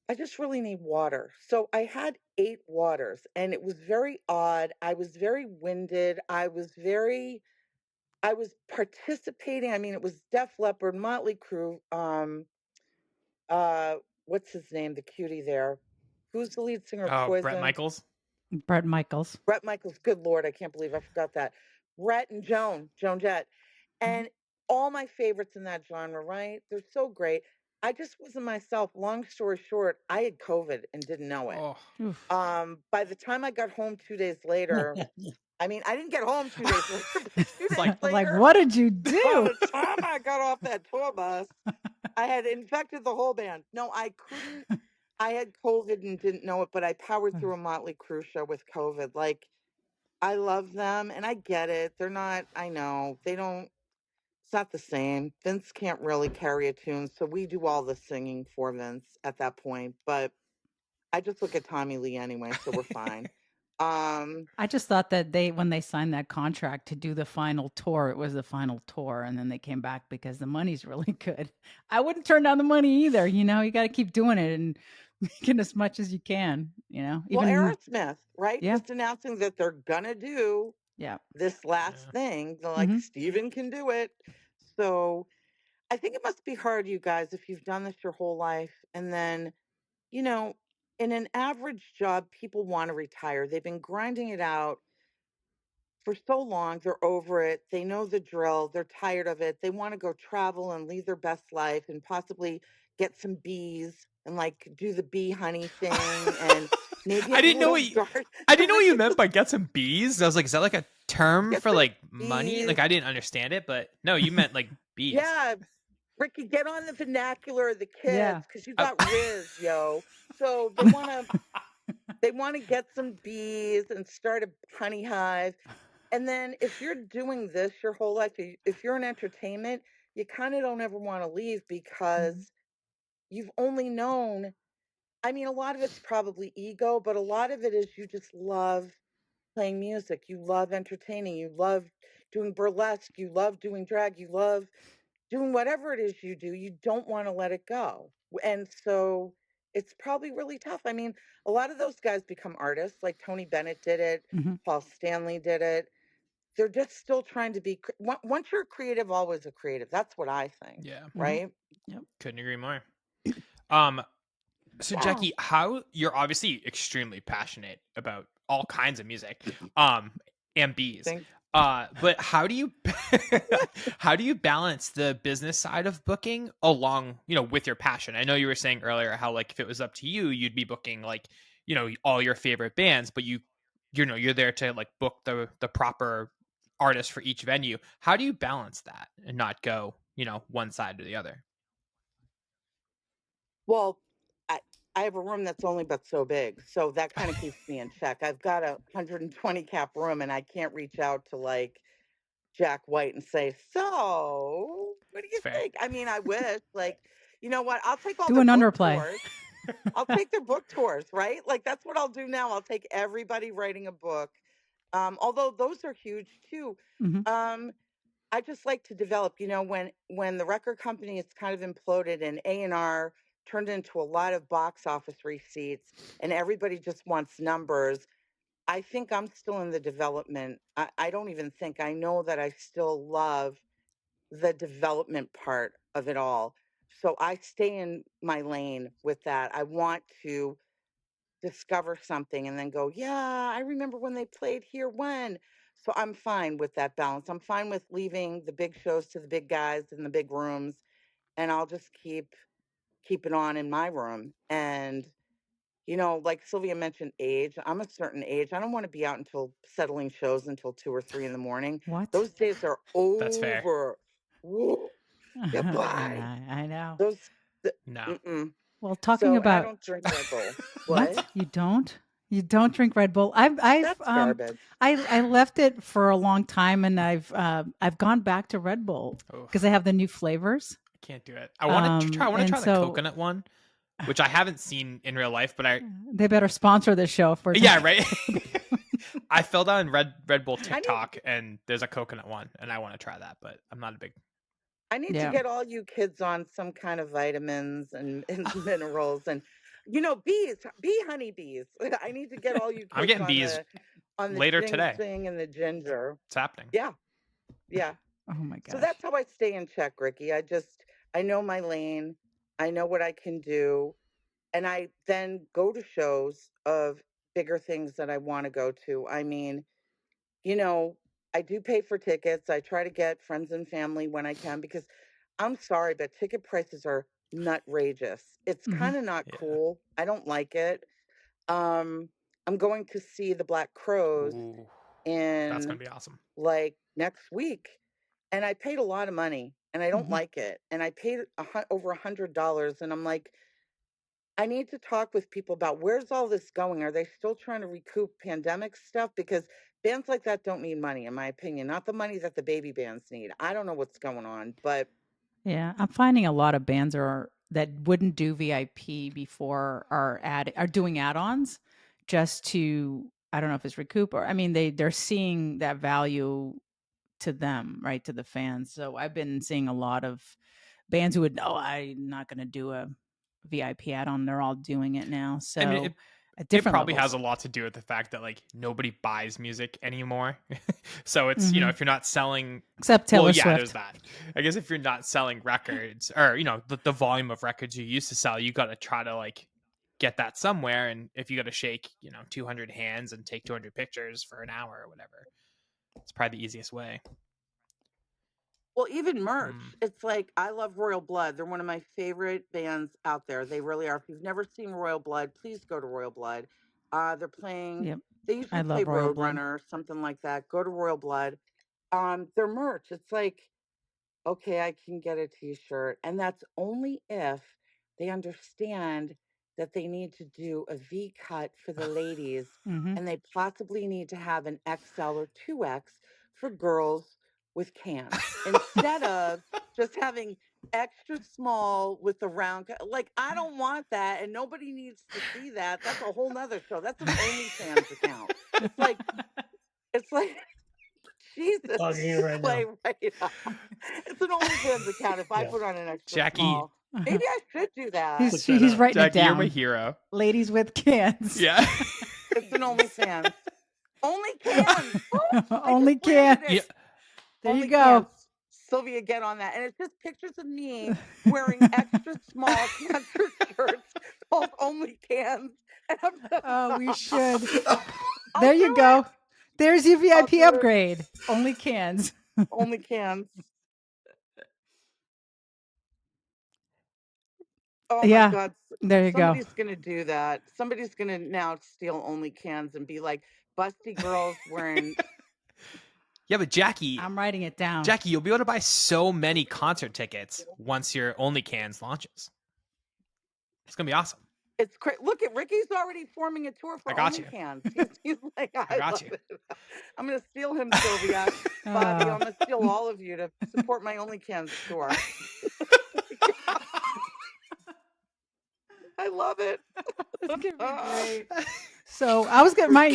I just really need water. So I had 8 waters and it was very odd. I was very winded. I was participating. I mean, it was Def Leppard, Motley Crüe, uh, what's his name? The cutie there. Who's the lead singer of Oh, Brett Poison? Michaels. Bret Michaels. Brett Michaels. Good Lord, I can't believe I forgot that. Brett and Joan Jett. And all my favorites in that genre, right? They're so great. I just wasn't myself. Long story short, I had COVID and didn't know it. Oh, Oof. By the time I got home 2 days later, I mean, I didn't get home 2 days later, but 2 days like- Like, later, what did you by do? the time I got off that tour bus, I had infected the whole band. No, I couldn't. I had COVID and didn't know it, but I powered through a Motley Crue show with COVID. Like, I love them and I get it. They're not, I know, they don't, it's not the same. Vince can't really carry a tune, so we do all the singing for Vince at that point. But I just look at Tommy Lee anyway, so we're fine. I just thought that when they signed that contract to do the final tour, it was the final tour, and then they came back because the money's really good. I wouldn't turn down the money either. You know, you got to keep doing it and making as much as you can. You know, Well, even Aerosmith, right? Yeah. Just announcing that they're gonna do yeah. this last Yeah. thing. They're like, Mhm. Steven can do it. So I think it must be hard, you guys, if you've done this your whole life. And then, you know, in an average job, people want to retire. They've been grinding it out for so long. They're over it. They know the drill. They're tired of it. They want to go travel and lead their best life and possibly get some bees and like do the bee honey thing and maybe I have a didn't know little what garden. I didn't know what you meant by get some bees. I was like, is that like a term Get for some like money? bees. Like I didn't understand it, but no, you meant like bees. Yeah, Ricky, get on the vernacular of the Yeah. kids because you Oh. got Riz, yo. So they want to get some bees and start a honey hive. And then if you're doing this your whole life, if you're in entertainment, you kind of don't ever want to leave because you've only known. I mean, a lot of it's probably ego, but a lot of it is you just love playing music. You love entertaining. You love doing burlesque. You love doing drag. You love doing whatever it is you do. You don't want to let it go. And so it's probably really tough. I mean, a lot of those guys become artists, like Tony Bennett did it, Mhm. Paul Stanley did it. They're just still trying to be, once you're creative, always a creative. That's what I think. Yeah, Right? couldn't agree more. So Yeah. Jackie, how you're obviously extremely passionate about all kinds of music, and bees. Thanks. But how do you how do you balance the business side of booking along, with your passion? I know you were saying earlier how like if it was up to you, you'd be booking like, all your favorite bands, but you're there to like book the proper artist for each venue. How do you balance that and not go, one side or the other? Well, I have a room that's only but so big. So that kind of keeps me in check. I've got a 120 cap room and I can't reach out to like Jack White and say, so what do you It's fair. think? I mean, I wish, like, you know what? I'll take all Do their an book underplay. tours. I'll take their book tours, right? Like that's what I'll do now. I'll take everybody writing a book. Although those are huge too. Mhm. I just like to develop, when the record company is kind of imploded and A&R turned into a lot of box office receipts and everybody just wants numbers. I think I'm still in the development. I don't even think I know that I still love the development part of it all. So I stay in my lane with that. I want to discover something and then go, yeah, I remember when they played here when. So I'm fine with that balance. I'm fine with leaving the big shows to the big guys in the big rooms and I'll just keep it on in my room. And like Sylvia mentioned age, I'm a certain age. I don't want to be out until settling shows until 2 or 3 in the morning. What? Those days are That's fair. over. Woo, goodbye. I know. Those No. mm-mm. Well, talking And I about don't drink Red Bull. what? You don't? You don't drink Red Bull? I've That's garbage. I left it for a long time, and I've gone back to Red Bull because they have the new flavors. I can't do it. I want to try. I want to and try the so- coconut one, which I haven't seen in real life. But They better sponsor this show for yeah, right. I fell down Red Bull TikTok, and there's a coconut one, and I want to try that, but I'm not a big I need to Yeah. get all you kids on some kind of vitamins and minerals and bee honeybees. I need to get all you I'm kids getting bees on the later today. ginseng and the ginger. It's happening. Yeah, yeah. Oh my So gosh. that's how I stay in check, Ricky. I know my lane. I know what I can do. And I then go to shows of bigger things that I want to go to. I mean, you know, I do pay for tickets. I try to get friends and family when I can because I'm sorry, but ticket prices are nutrageous. It's Hmm. kind of not Yeah. cool. I don't like it. Um, I'm going to see the Black Crows Ooh, that's gonna in be awesome. like next week, and I paid a lot of money, and I don't Hmm. like it. And I paid over $100, and I'm like, I need to talk with people about where's all this going? Are they still trying to recoup pandemic stuff? Because bands like that don't need money, in my opinion, not the money that the baby bands need. I don't know what's going on, but Yeah, I'm finding a lot of bands that wouldn't do VIP before are doing add-ons just to, I don't know if it's recoup, or I mean they're seeing that value to them, right, to the fans. So I've been seeing a lot of bands who would, oh, I'm not going to do a VIP add-on. They're all doing it now. I mean, So at it different probably has levels. a lot to do with the fact that like nobody buys music anymore. So it's, Hmm. if you're not selling, Except well, Taylor yeah, there's Swift. that. I guess if you're not selling records or, the volume of records you used to sell, you got to try to like get that somewhere. And if you got to shake, 200 hands and take 200 pictures for an hour or whatever, it's probably the easiest way. well, even merch. Mm. It's like I love Royal Blood. They're one of my favorite bands out there. They really are. If you've never seen Royal Blood, please go to Royal Blood. They're playing. Yep. They I usually play love Royal Blood. Roadrunner or something like that. Go to Royal Blood. Their merch. It's like, okay, I can get a t-shirt. And that's only if they understand that they need to do a V cut for the ladies Hmm. and they possibly need to have an XL or 2X for girls with cans instead of just having extra small with the round like I don't want that and nobody needs to see that. That's a whole nother show. That's an OnlyFans account. It's like it's like Jesus, Logging in right Clay, now. right now. It's an OnlyFans account if I Yeah. put on an extra Jackie, small. Maybe I should do that. Look that He's up. writing it Jackie, you're my down. hero. Ladies with cans. Yeah. It's an OnlyFans. Only cans. Oh, I just Only can. branded Yeah. it. There you Only go. cans. Sylvia, get on that. And it's just pictures of me wearing extra small cancer shirts called Only Cans. And I'm Oh, we should. I'll There do you go. it. There's your I'll VIP do it. upgrade. Only cans. Only Cans. Oh my Yeah, God. there you go. Somebody's going to do that. Somebody's going to now steal Only Cans and be like busty girls wearing. Yeah, but Jackie, I'm writing it down. you'll be able to buy so many concert tickets once your OnlyCans launches. It's gonna be awesome. It's crazy. Look at Ricky's already forming a tour for I got Only you. Cans. He's like, I I got love you. it. I'm going to steal him, Sylvia. Fabio, Oh, I'm going to steal all of you to support my Only Cans tour. I love it. it's gonna be great. So I was gonna my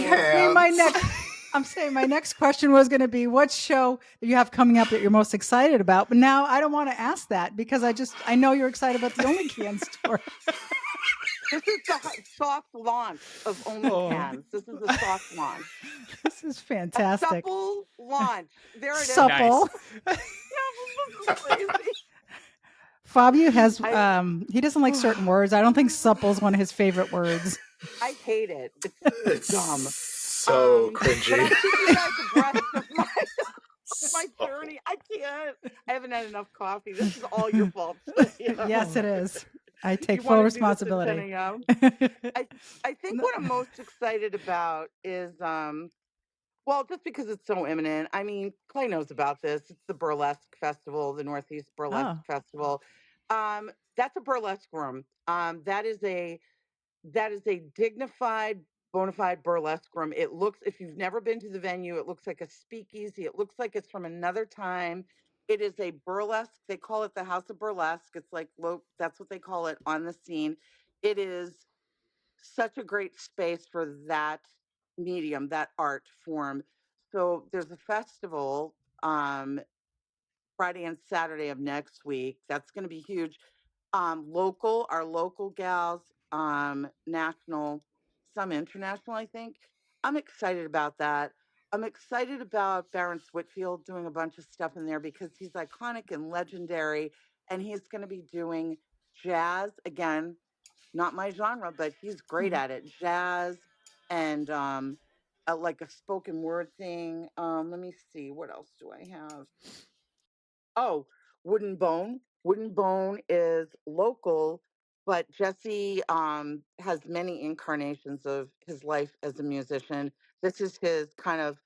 next. I'm saying my next question was going to be what show you have coming up that you're most excited about, but now I don't want to ask that because I know you're excited about the Only Cans tour. This is the soft launch of Only Cans. This is the soft launch. This is A fantastic. supple launch. There it is. Supple. Nice. This is crazy. Fabio has he doesn't like certain words. I don't think supple is one of his favorite words. I hate it. It's dumb. So cringy. But I'll keep you guys abreast of my journey. I can't. I haven't had enough coffee. This is all your fault. Yes, it is. I take You full want to do this at 10 responsibility. a.m.? I think what I'm most excited about is well, just because it's so imminent. I mean, Clay knows about this. It's the Burlesque Festival, the Northeast Burlesque Oh. Festival. That's a burlesque room. That is a dignified, bona fide burlesque room. It looks, if you've never been to the venue, it looks like a speakeasy. It looks like it's from another time. It is a burlesque. They call it the House of Burlesque. It's like that's what they call it on the scene. It is such a great space for that medium, that art form. So there's a festival Friday and Saturday of next week. That's going to be huge. Our local gals, national, some international, I think. I'm excited about that. I'm excited about Baron Whitfield doing a bunch of stuff in there because he's iconic and legendary, and he's going to be doing jazz again, not my genre, but he's great Mhm. at it. Jazz and like a spoken word thing. Let me see, what else do I have? Oh, Wooden Bone. Wooden Bone is local, but Jesse has many incarnations of his life as a musician. This is his kind of,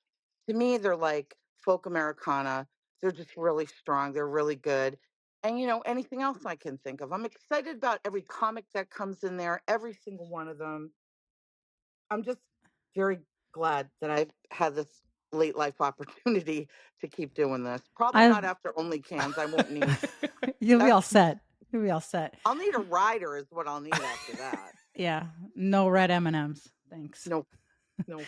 to me, they're like folk Americana. They're just really strong. They're really good. And, anything else I can think of. I'm excited about every comic that comes in there, every single one of them. I'm just very glad that I've had this late life opportunity to keep doing this. Probably I not after Only Cans. I won't need You'll be that. all set. You'll be all set. I'll need a rider is what I'll need after that. Yeah, no red M&Ms. Thanks. No, no.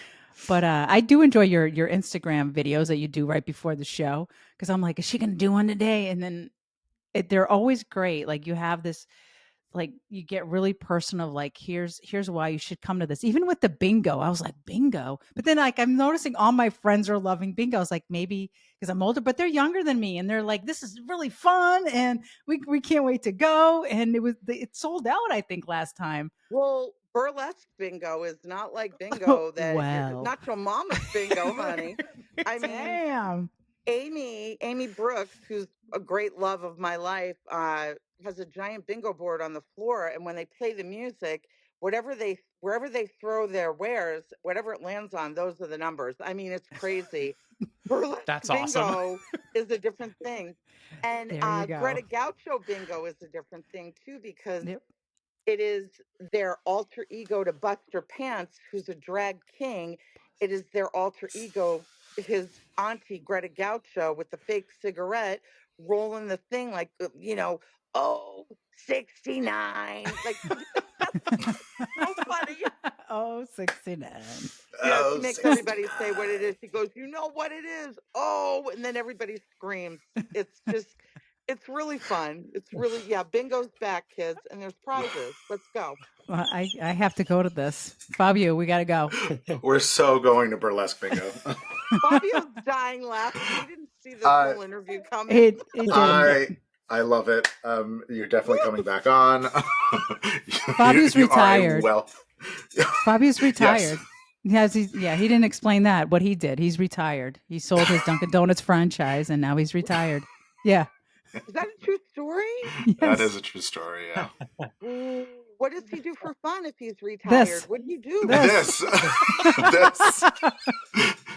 But I do enjoy your Instagram videos that you do right before the show because I'm like, is she gonna do one today? And then they're always great. Like you have this, like you get really personal. Like here's why you should come to this. Even with the bingo, I was like bingo. But then like I'm noticing all my friends are loving bingo. I was like maybe because I'm older, but they're younger than me, and they're like, this is really fun, and we can't wait to go. And it sold out, I think, last time. Well, burlesque bingo is not like bingo that you're Well, not your mama's bingo, honey. I mean, damn. Amy Brooks, who's a great love of my life, has a giant bingo board on the floor, and when they play the music, wherever they throw their wares, whatever it lands on, those are the numbers. I mean, it's crazy. Burlesque That's awesome. bingo is a different thing, and There you go. Greta Gaucho bingo is a different thing too because Yep. it is their alter ego to Buster Pants, who's a drag king. It is their alter ego, his auntie Greta Gaucho with the fake cigarette rolling the thing like, oh, 69. Like, that's so funny. Oh, 69. She Oh, makes 60. everybody say what it is. She goes, you know what it is? Oh, and then everybody screams. It's just, it's really fun. It's really, yeah, bingo's back, kids, and there's prizes. Let's go. Well, I have to go to this. Fabio, we got to go. We're so going to burlesque bingo. Fabio's dying laughing. He didn't see this Uh, whole interview coming. He didn't. I love it. You're definitely coming back on. Fabio's you are a retired. well. Fabio's retired. Yes. He didn't explain that. What he did, he's retired. He sold his Dunkin' Donuts franchise and now he's retired. Yeah. Is that a true story? That Yes. is a true story, yeah. Ooh, what does he do for fun if he's retired? This. What do you do? This. This.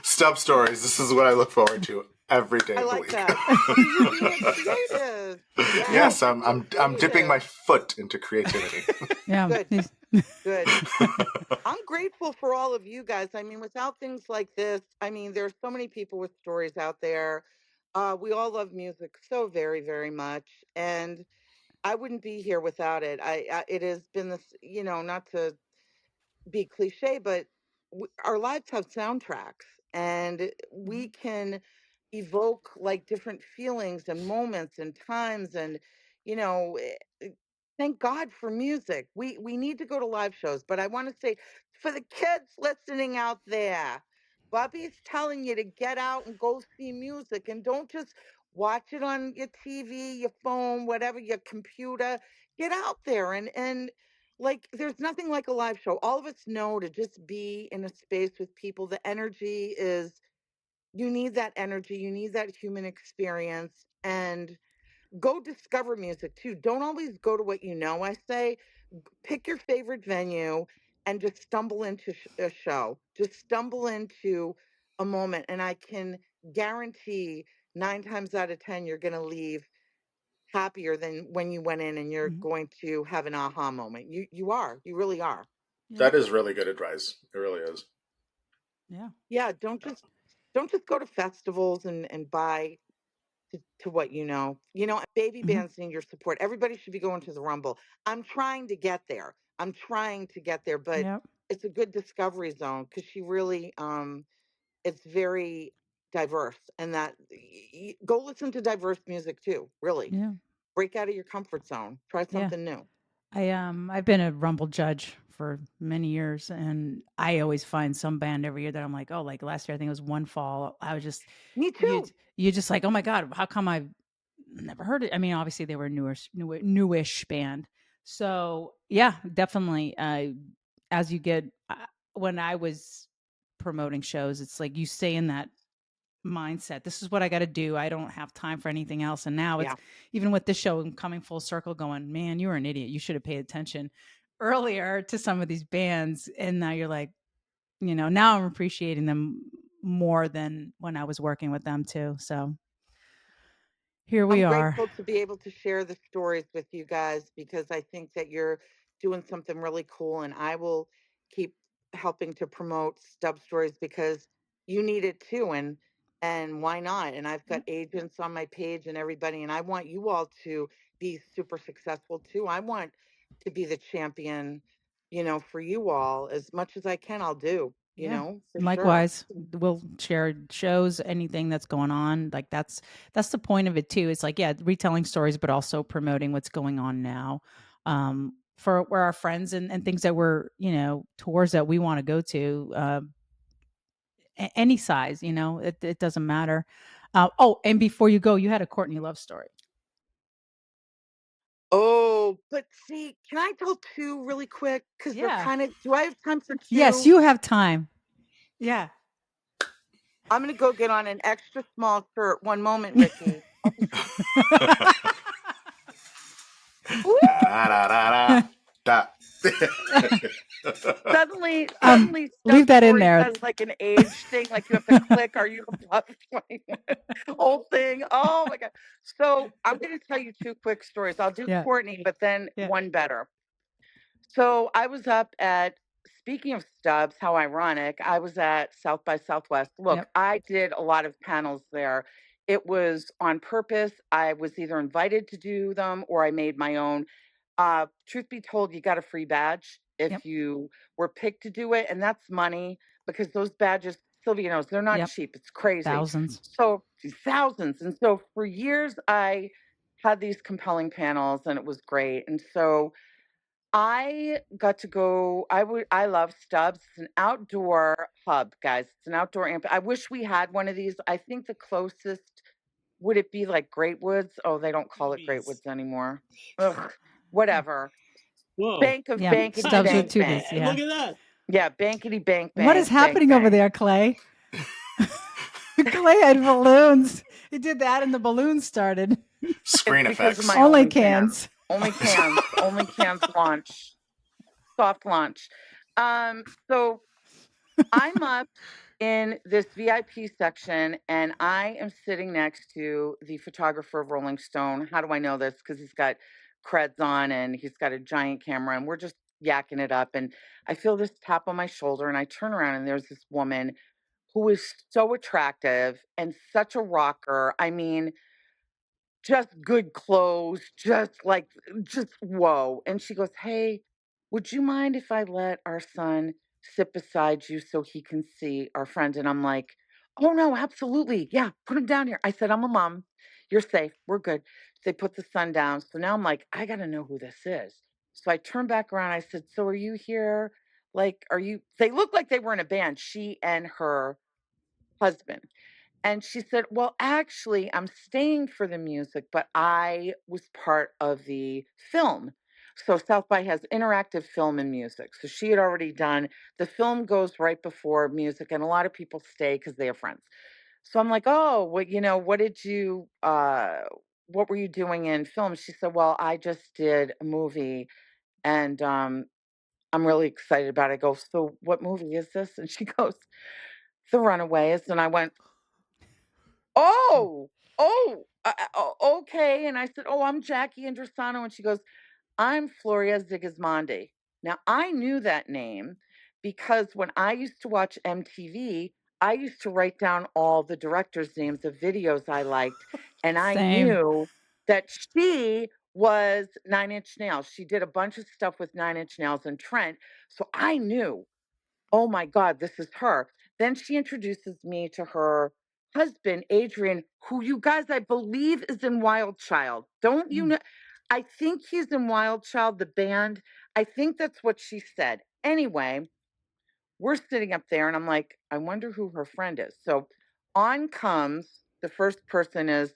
Stub Stories. This is what I look forward to every day I of the like week. that. See, you're being creative. Yeah, Yes, you're I'm being dipping my creative. foot into creativity. Yeah. Good. he's- Good. I'm grateful for all of you guys. I mean, without things like this, I mean, there's so many people with stories out there. We all love music so very, very much, and I wouldn't be here without it. It has been this, not to be cliche, but our lives have soundtracks, and we can evoke like different feelings and moments and times, and you know, eh, eh, thank God for music. We need to go to live shows, but I want to say for the kids listening out there, Bubby's telling you to get out and go see music, and don't just watch it on your TV, your phone, whatever, your computer. Get out there and like there's nothing like a live show. All of us know to just be in a space with people. The energy is, you need that energy, you need that human experience, and go discover music too. Don't always go to what you know. I say pick your favorite venue and just stumble into a show. Just stumble into a moment, and I can guarantee 9 times out of 10 you're going to leave happier than when you went in, and you're Mhm. going to have an aha moment. You really are. Yeah. That is really good advice. It really is. Yeah. Yeah, don't just go to festivals and buy to what you know. Baby Mhm. bands need your support. Everybody should be going to the Rumble. I'm trying to get there. But Yep. it's a good discovery zone because she really it's very diverse, and that go listen to diverse music too. Really, Yeah. break out of your comfort zone. Try Yeah. something new. I've been a Rumble judge for many years, and I always find some band every year that I'm like, oh, like last year I think it was One Fall. I was just Me you too. you just like, oh my god, how come I've never heard it? I mean, obviously they were a newish band, so yeah, definitely. As you get when I was promoting shows, it's like you stay in that mindset. This is what I got to do. I don't have time for anything else. And now it's Yeah. even with this show, I'm coming full circle going, man, you were an idiot. You should have paid attention earlier to some of these bands. And now you're like, now I'm appreciating them more than when I was working with them too. So here we I'm are. grateful to be able to share the stories with you guys because I think that you're doing something really cool, and I will keep helping to promote Stub Stories because you need it too, and why not? And I've got agents on my page and everybody, and I want you all to be super successful too. I want to be the champion, for you all. As much as I can, I'll do, Yeah. for sure. Likewise, we'll share shows, anything that's going on. Like that's the point of it too. It's like, yeah, retelling stories, but also promoting what's going on now. For where our friends and things that we're, tours that we want to go to, any size, it doesn't matter. And before you go, you had a Courtney Love story. Oh, but see, can I tell two really quick? Because they're Yeah. do I have time for two? Yes, you have time. Yeah. I'm going to go get on an extra small shirt. One moment, Ricky. Woo! Da. Suddenly, Leave Stub that in Stories there. has like an age thing. Like you have to click, are you above 21? Whole thing. Oh my God. So I'm going to tell you two quick stories. I'll do Yeah. Courtney, but then Yeah. one better. So I was up at, speaking of Stubbs, how ironic, I was at South by Southwest. Look, Yep. I did a lot of panels there. It was on purpose. I was either invited to do them or I made my own. Truth be told, you got a free badge if Yep. you were picked to do it. And that's money because those badges, Sylvia knows, they're not Yep. cheap. It's crazy. Thousands. So thousands. And so for years, I had these compelling panels and it was great. And so I got to go. I love Stubbs. It's an outdoor hub, guys. It's an outdoor amp. I wish we had one of these. I think the closest would it be like Great Woods? Oh, they don't call it Great Woods anymore. Ugh, whatever. Whoa. Bank of Yeah. bankety Stubbs with bank two bank. B's. Yeah. Look at that. Yeah, bankety bank bank. What is happening over there, Clay? Clay had balloons. He did that and the balloons started. Screen It's because effects. of my Only OnlyFans. cans. Only cans. Only cans launch. Soft launch. So I'm up in this VIP section and I am sitting next to the photographer of Rolling Stone. How do I know this? Because he's got creds on and he's got a giant camera and we're just yakking it up. And I feel this tap on my shoulder and I turn around and there's this woman who is so attractive and such a rocker. I mean, just good clothes, just whoa. And she goes, "Hey, would you mind if I let our son sit beside you so he can see our friend?" And I'm like, "Oh no, absolutely. Yeah, put him down here." I said, "I'm a mom. You're safe. We're good." They put the son down. So now I'm like, I gotta know who this is. So I turned back around. I said, "So are you here? Like, are you?" They look like they were in a band, she and her husband. And she said, "Well, actually, I'm staying for the music, but I was part of the film." So South by has interactive film and music. So she had already done the film goes right before music, and a lot of people stay because they have friends. So I'm like, "Oh, what were you doing in film?" She said, "Well, I just did a movie and I'm really excited about it." I go, "So what movie is this?" And she goes, "The Runaways." And I went, "Oh, okay." And I said, "Oh, I'm Jackie Indrisano." And she goes, "I'm Floria Zigismondi." Now, I knew that name because when I used to watch MTV, I used to write down all the directors' names of videos I liked. And I Same. knew that she was Nine Inch Nails. She did a bunch of stuff with Nine Inch Nails and Trent. So I knew, oh my God, this is her. Then she introduces me to her husband, Adrian, who you guys, I believe, is in Wild Child. Don't you know? I think he's in Wild Child, the band. I think that's what she said. Anyway, we're sitting up there and I'm like, I wonder who her friend is. So on comes the first person is,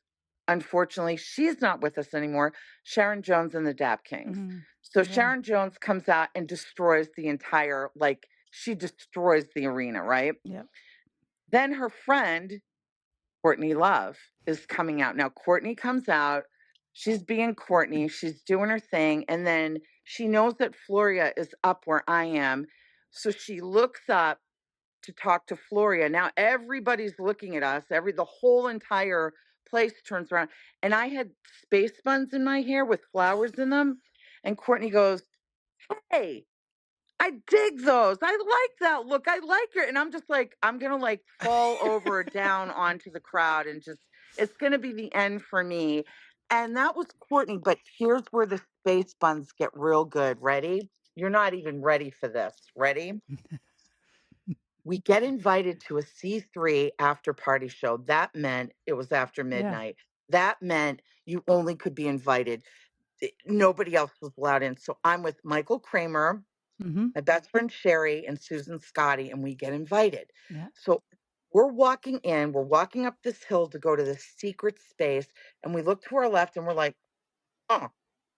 unfortunately, she's not with us anymore, Sharon Jones and the Dap Kings. So Yeah. Sharon Jones comes out and destroys the entire, like, she destroys the arena, right? Yep. Then her friend, Courtney Love, is coming out. Now, Courtney comes out. She's being Courtney. She's doing her thing. And then she knows that Floria is up where I am. So she looks up to talk to Floria. Now everybody's looking at us. The whole entire place turns around. And I had space buns in my hair with flowers in them. And Courtney goes, "Hey, I dig those. I like that look. I like it." And I'm just like, I'm going to like fall over down onto the crowd and just, it's going to be the end for me. And that was Courtney. But here's where the space buns get real good. Ready? You're not even ready for this. Ready? We get invited to a C3 after party show. That meant it was after midnight. That meant you only could be invited. Nobody else was allowed in. So I'm with Michael Kramer, my best friend Sherry, and Susan Scotty, and we get invited. Yeah. So we're walking up this hill to go to this secret space, and we look to our left and we're like, oh,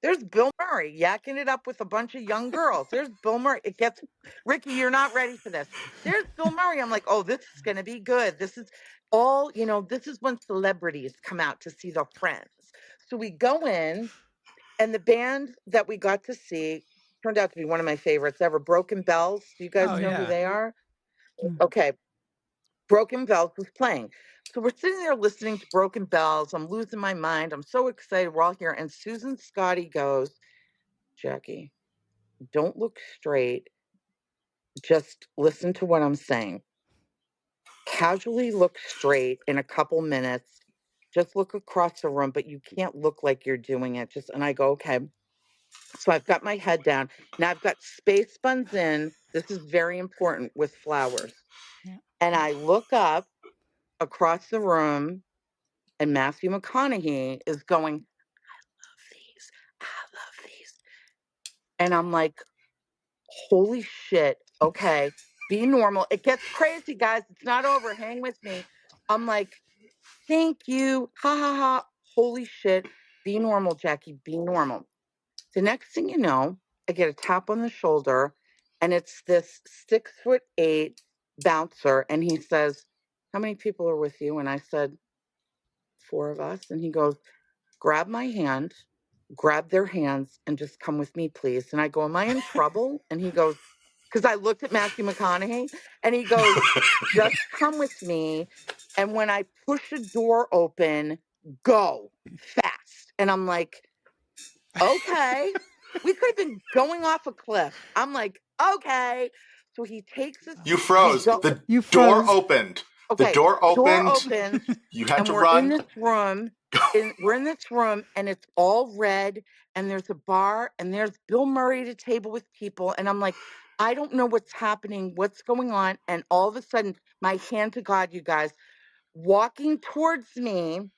there's Bill Murray yakking it up with a bunch of young girls. There's Bill Murray. It gets, Ricky, you're not ready for this. There's Bill Murray. I'm like, oh, this is going to be good. This is all, this is when celebrities come out to see their friends. So we go in, and the band that we got to see turned out to be one of my favorites ever, Broken Bells. Do you guys know who they are? Okay. Broken Bells was playing. So we're sitting there listening to Broken Bells. I'm losing my mind. I'm so excited. We're all here. And Susan Scotty goes, "Jackie, don't look straight. Just listen to what I'm saying. Casually look straight in a couple minutes. Just look across the room, but you can't look like you're doing it." And I go, okay. So I've got my head down. Now I've got space buns in. This is very important with flowers. Yeah. And I look up across the room, and Matthew McConaughey is going, I love these. And I'm like, holy shit. Okay, be normal. It gets crazy, guys. It's not over. Hang with me. I'm like, thank you. Ha ha ha. Holy shit. Be normal, Jackie. Be normal. The next thing you know, I get a tap on the shoulder, and it's this 6'8" bouncer. And he says, "How many people are with you?" And I said, "4 of us." And he goes, "Grab my hand, grab their hands, and just come with me, please." And I go, "Am I in trouble?" And he goes, because I looked at Matthew McConaughey, and he goes, "Just come with me. And when I push a door open, go fast." And I'm like, okay. We could have been going off a cliff. I'm like, okay. So he takes us. You froze. The You door froze. opened. Okay. The door opened. opens, You had and to we're in run. this room. We're in this room, and it's all red, and there's a bar, and there's Bill Murray at a table with people. And I'm like, I don't know what's happening, what's going on. And all of a sudden, my hand to God, you guys, walking towards me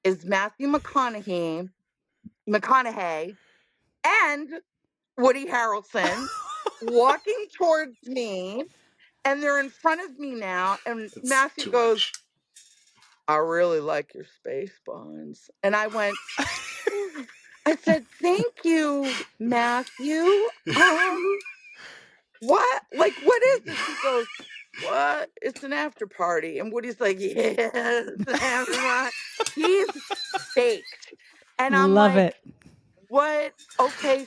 is Matthew McConaughey, and Woody Harrelson walking towards me, and they're in front of me now. And It's Matthew too goes, much. "I really like your space buns." And I went, I said, "Thank you, Matthew. What? Like, what is this?" He goes, "What? It's an after party." And Woody's like, "Yeah, it's an after party." He's baked. And I'm Love like, it. what? Okay,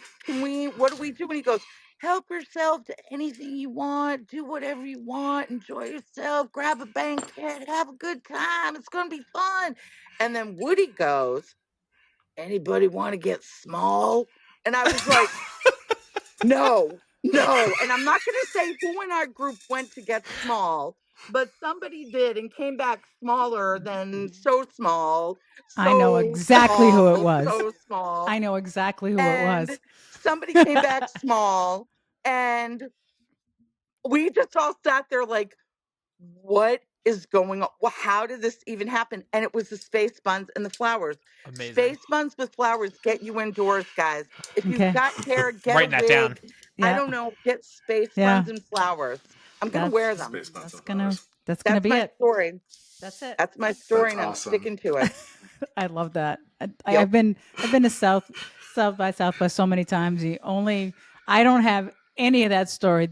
what do we do? And he goes, "Help yourself to anything you want. Do whatever you want. Enjoy yourself. Grab a banquet. Have a good time. It's going to be fun." And then Woody goes, "Anybody want to get small?" And I was like, no. And I'm not going to say who in our group went to get small, but somebody did and came back smaller than so small. I know So exactly who it small, was. so small. I know exactly who it And was. somebody came back small, and we just all sat there like, what is going on? Well, how did this even happen? And it was the space buns and the flowers. Amazing. Space buns with flowers get you indoors, guys. If you've Okay. got hair, get Writing a that down. wig. I Yeah. don't know, get space Yeah. buns and flowers. I'm gonna wear them. Space Buns That's and gonna flowers. that's gonna That's be my it. story. That's it. That's my story, and That's I'm awesome. sticking to it. I love that. Yep. I've been to South by Southwest so many times. I don't have any of that story.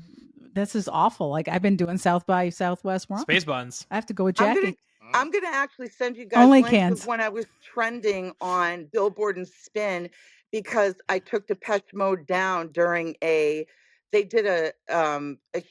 This is awful. Like I've been doing South by Southwest. Wrong. Space buns. I have to go with I'm Jackie. gonna actually send you guys Only links cans. of when I was trending on Billboard and Spin, because I took Depeche Mode down during they did a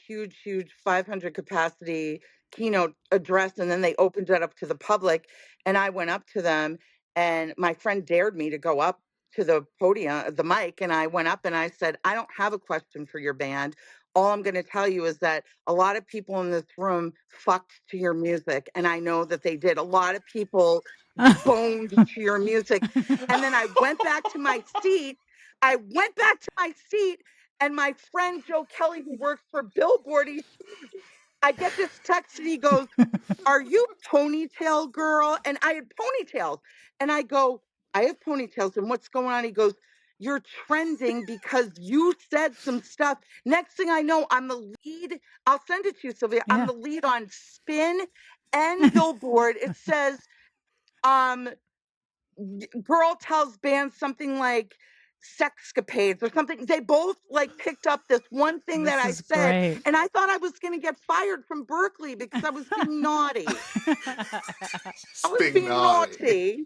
huge 500 capacity keynote address, and then they opened it up to the public, and I went up to them, and my friend dared me to go up to the podium, the mic, and I went up and I said, I don't have a question for your band. All I'm going to tell you is that a lot of people in this room fucked to your music, and I know that they did. A lot of people boned to your music. And then I went back to my seat. And my friend Joe Kelly, who works for Billboard, I get this text and he goes, are you ponytail girl? And I had ponytails. And I go, I have ponytails. And what's going on? He goes, you're trending because you said some stuff. Next thing I know, I'm the lead. I'll send it to you, Sylvia. Yeah. I'm the lead on Spin and Billboard. It says, girl tells band something like sexcapades or something. They both like picked up this one thing that I This is said, great. and I thought I was going to get fired from Berkeley because I was being naughty. I was being naughty.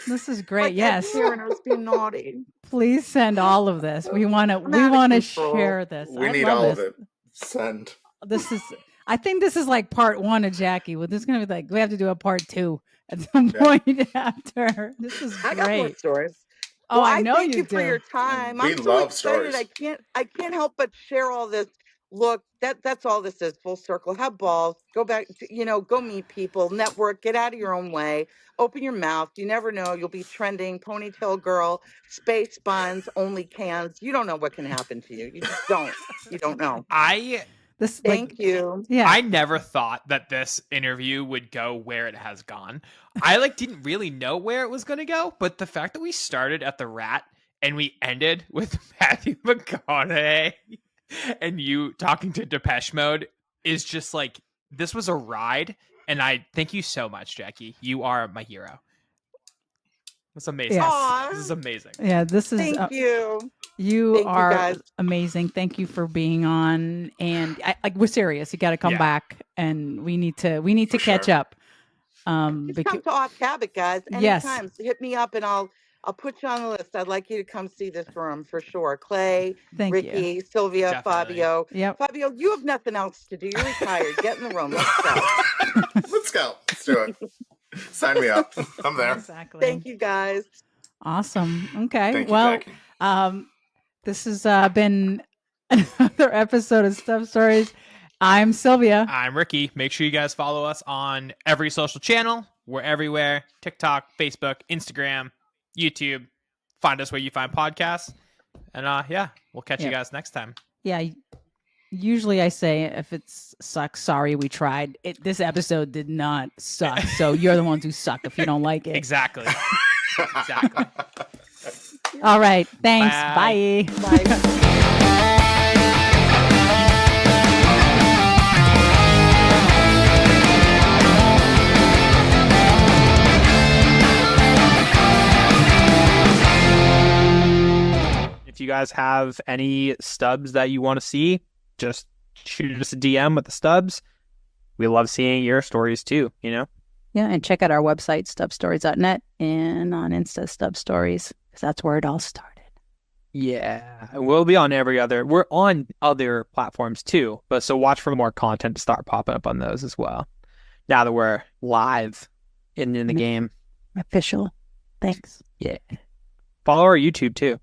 This is great. Like Yes. Ed Sheeran, I was being naughty. Please send all of this. We want to share this. We I need love all this. of it. Send. I think this is like part 1 of Jackie. Well, this is gonna be like we have to do a part 2 at some point after. This is great. I got more stories. Oh, Well, I know thank you you for do. your time. We I'm so love excited. stories. I can't help but share all this. Look, that's all this is. Full circle. Have balls. Go back. Go meet people. Network. Get out of your own way. Open your mouth. You never know. You'll be trending. Ponytail girl. Space buns. Only cans. You don't know what can happen to you. You just don't. You don't know. Thank you. Yeah. I never thought that this interview would go where it has gone. I didn't really know where it was going to go, but the fact that we started at the Rat and we ended with Matthew McConaughey and you talking to Depeche Mode is just like, this was a ride. And I thank you so much, Jackie. You are my hero. That's amazing. Yes. This is amazing. Yeah, this is. Thank you. You Thank you, are guys. amazing. Thank you for being on. And we're serious. You got to come back, and we need to catch up. Just come to Off Cabot, guys. Yes. Anytime. Hit me up, and I'll put you on the list. I'd like you to come see this room for sure. Clay, Ricky, Sylvia, Definitely. Fabio. Yep. Fabio, you have nothing else to do. You're retired. Get in the room. Let's go. Let's go. Let's do it. Sign me up. I'm there. Exactly. Thank you, guys. Awesome. Okay. Thank you, well, Jackie. this has been another episode of Stub Stories. I'm Sylvia. I'm Ricky. Make sure you guys follow us on every social channel. We're everywhere. TikTok, Facebook, Instagram, YouTube. Find us where you find podcasts. And we'll catch you guys next time. Yeah. Usually I say if it sucks, sorry, we tried. This episode did not suck. So you're the ones who suck if you don't like it. Exactly. Exactly. All right. Thanks. Bye. Bye. If you guys have any stubs that you want to see, just shoot us a DM with the stubs. We love seeing your stories too, Yeah, and check out our website, stubstories.net, and on Insta, Stub Stories, because that's where it all started. Yeah, we'll be on we're on other platforms too, but so watch for more content to start popping up on those as well. Now that we're live in the game. Official. Thanks. Yeah. Follow our YouTube too.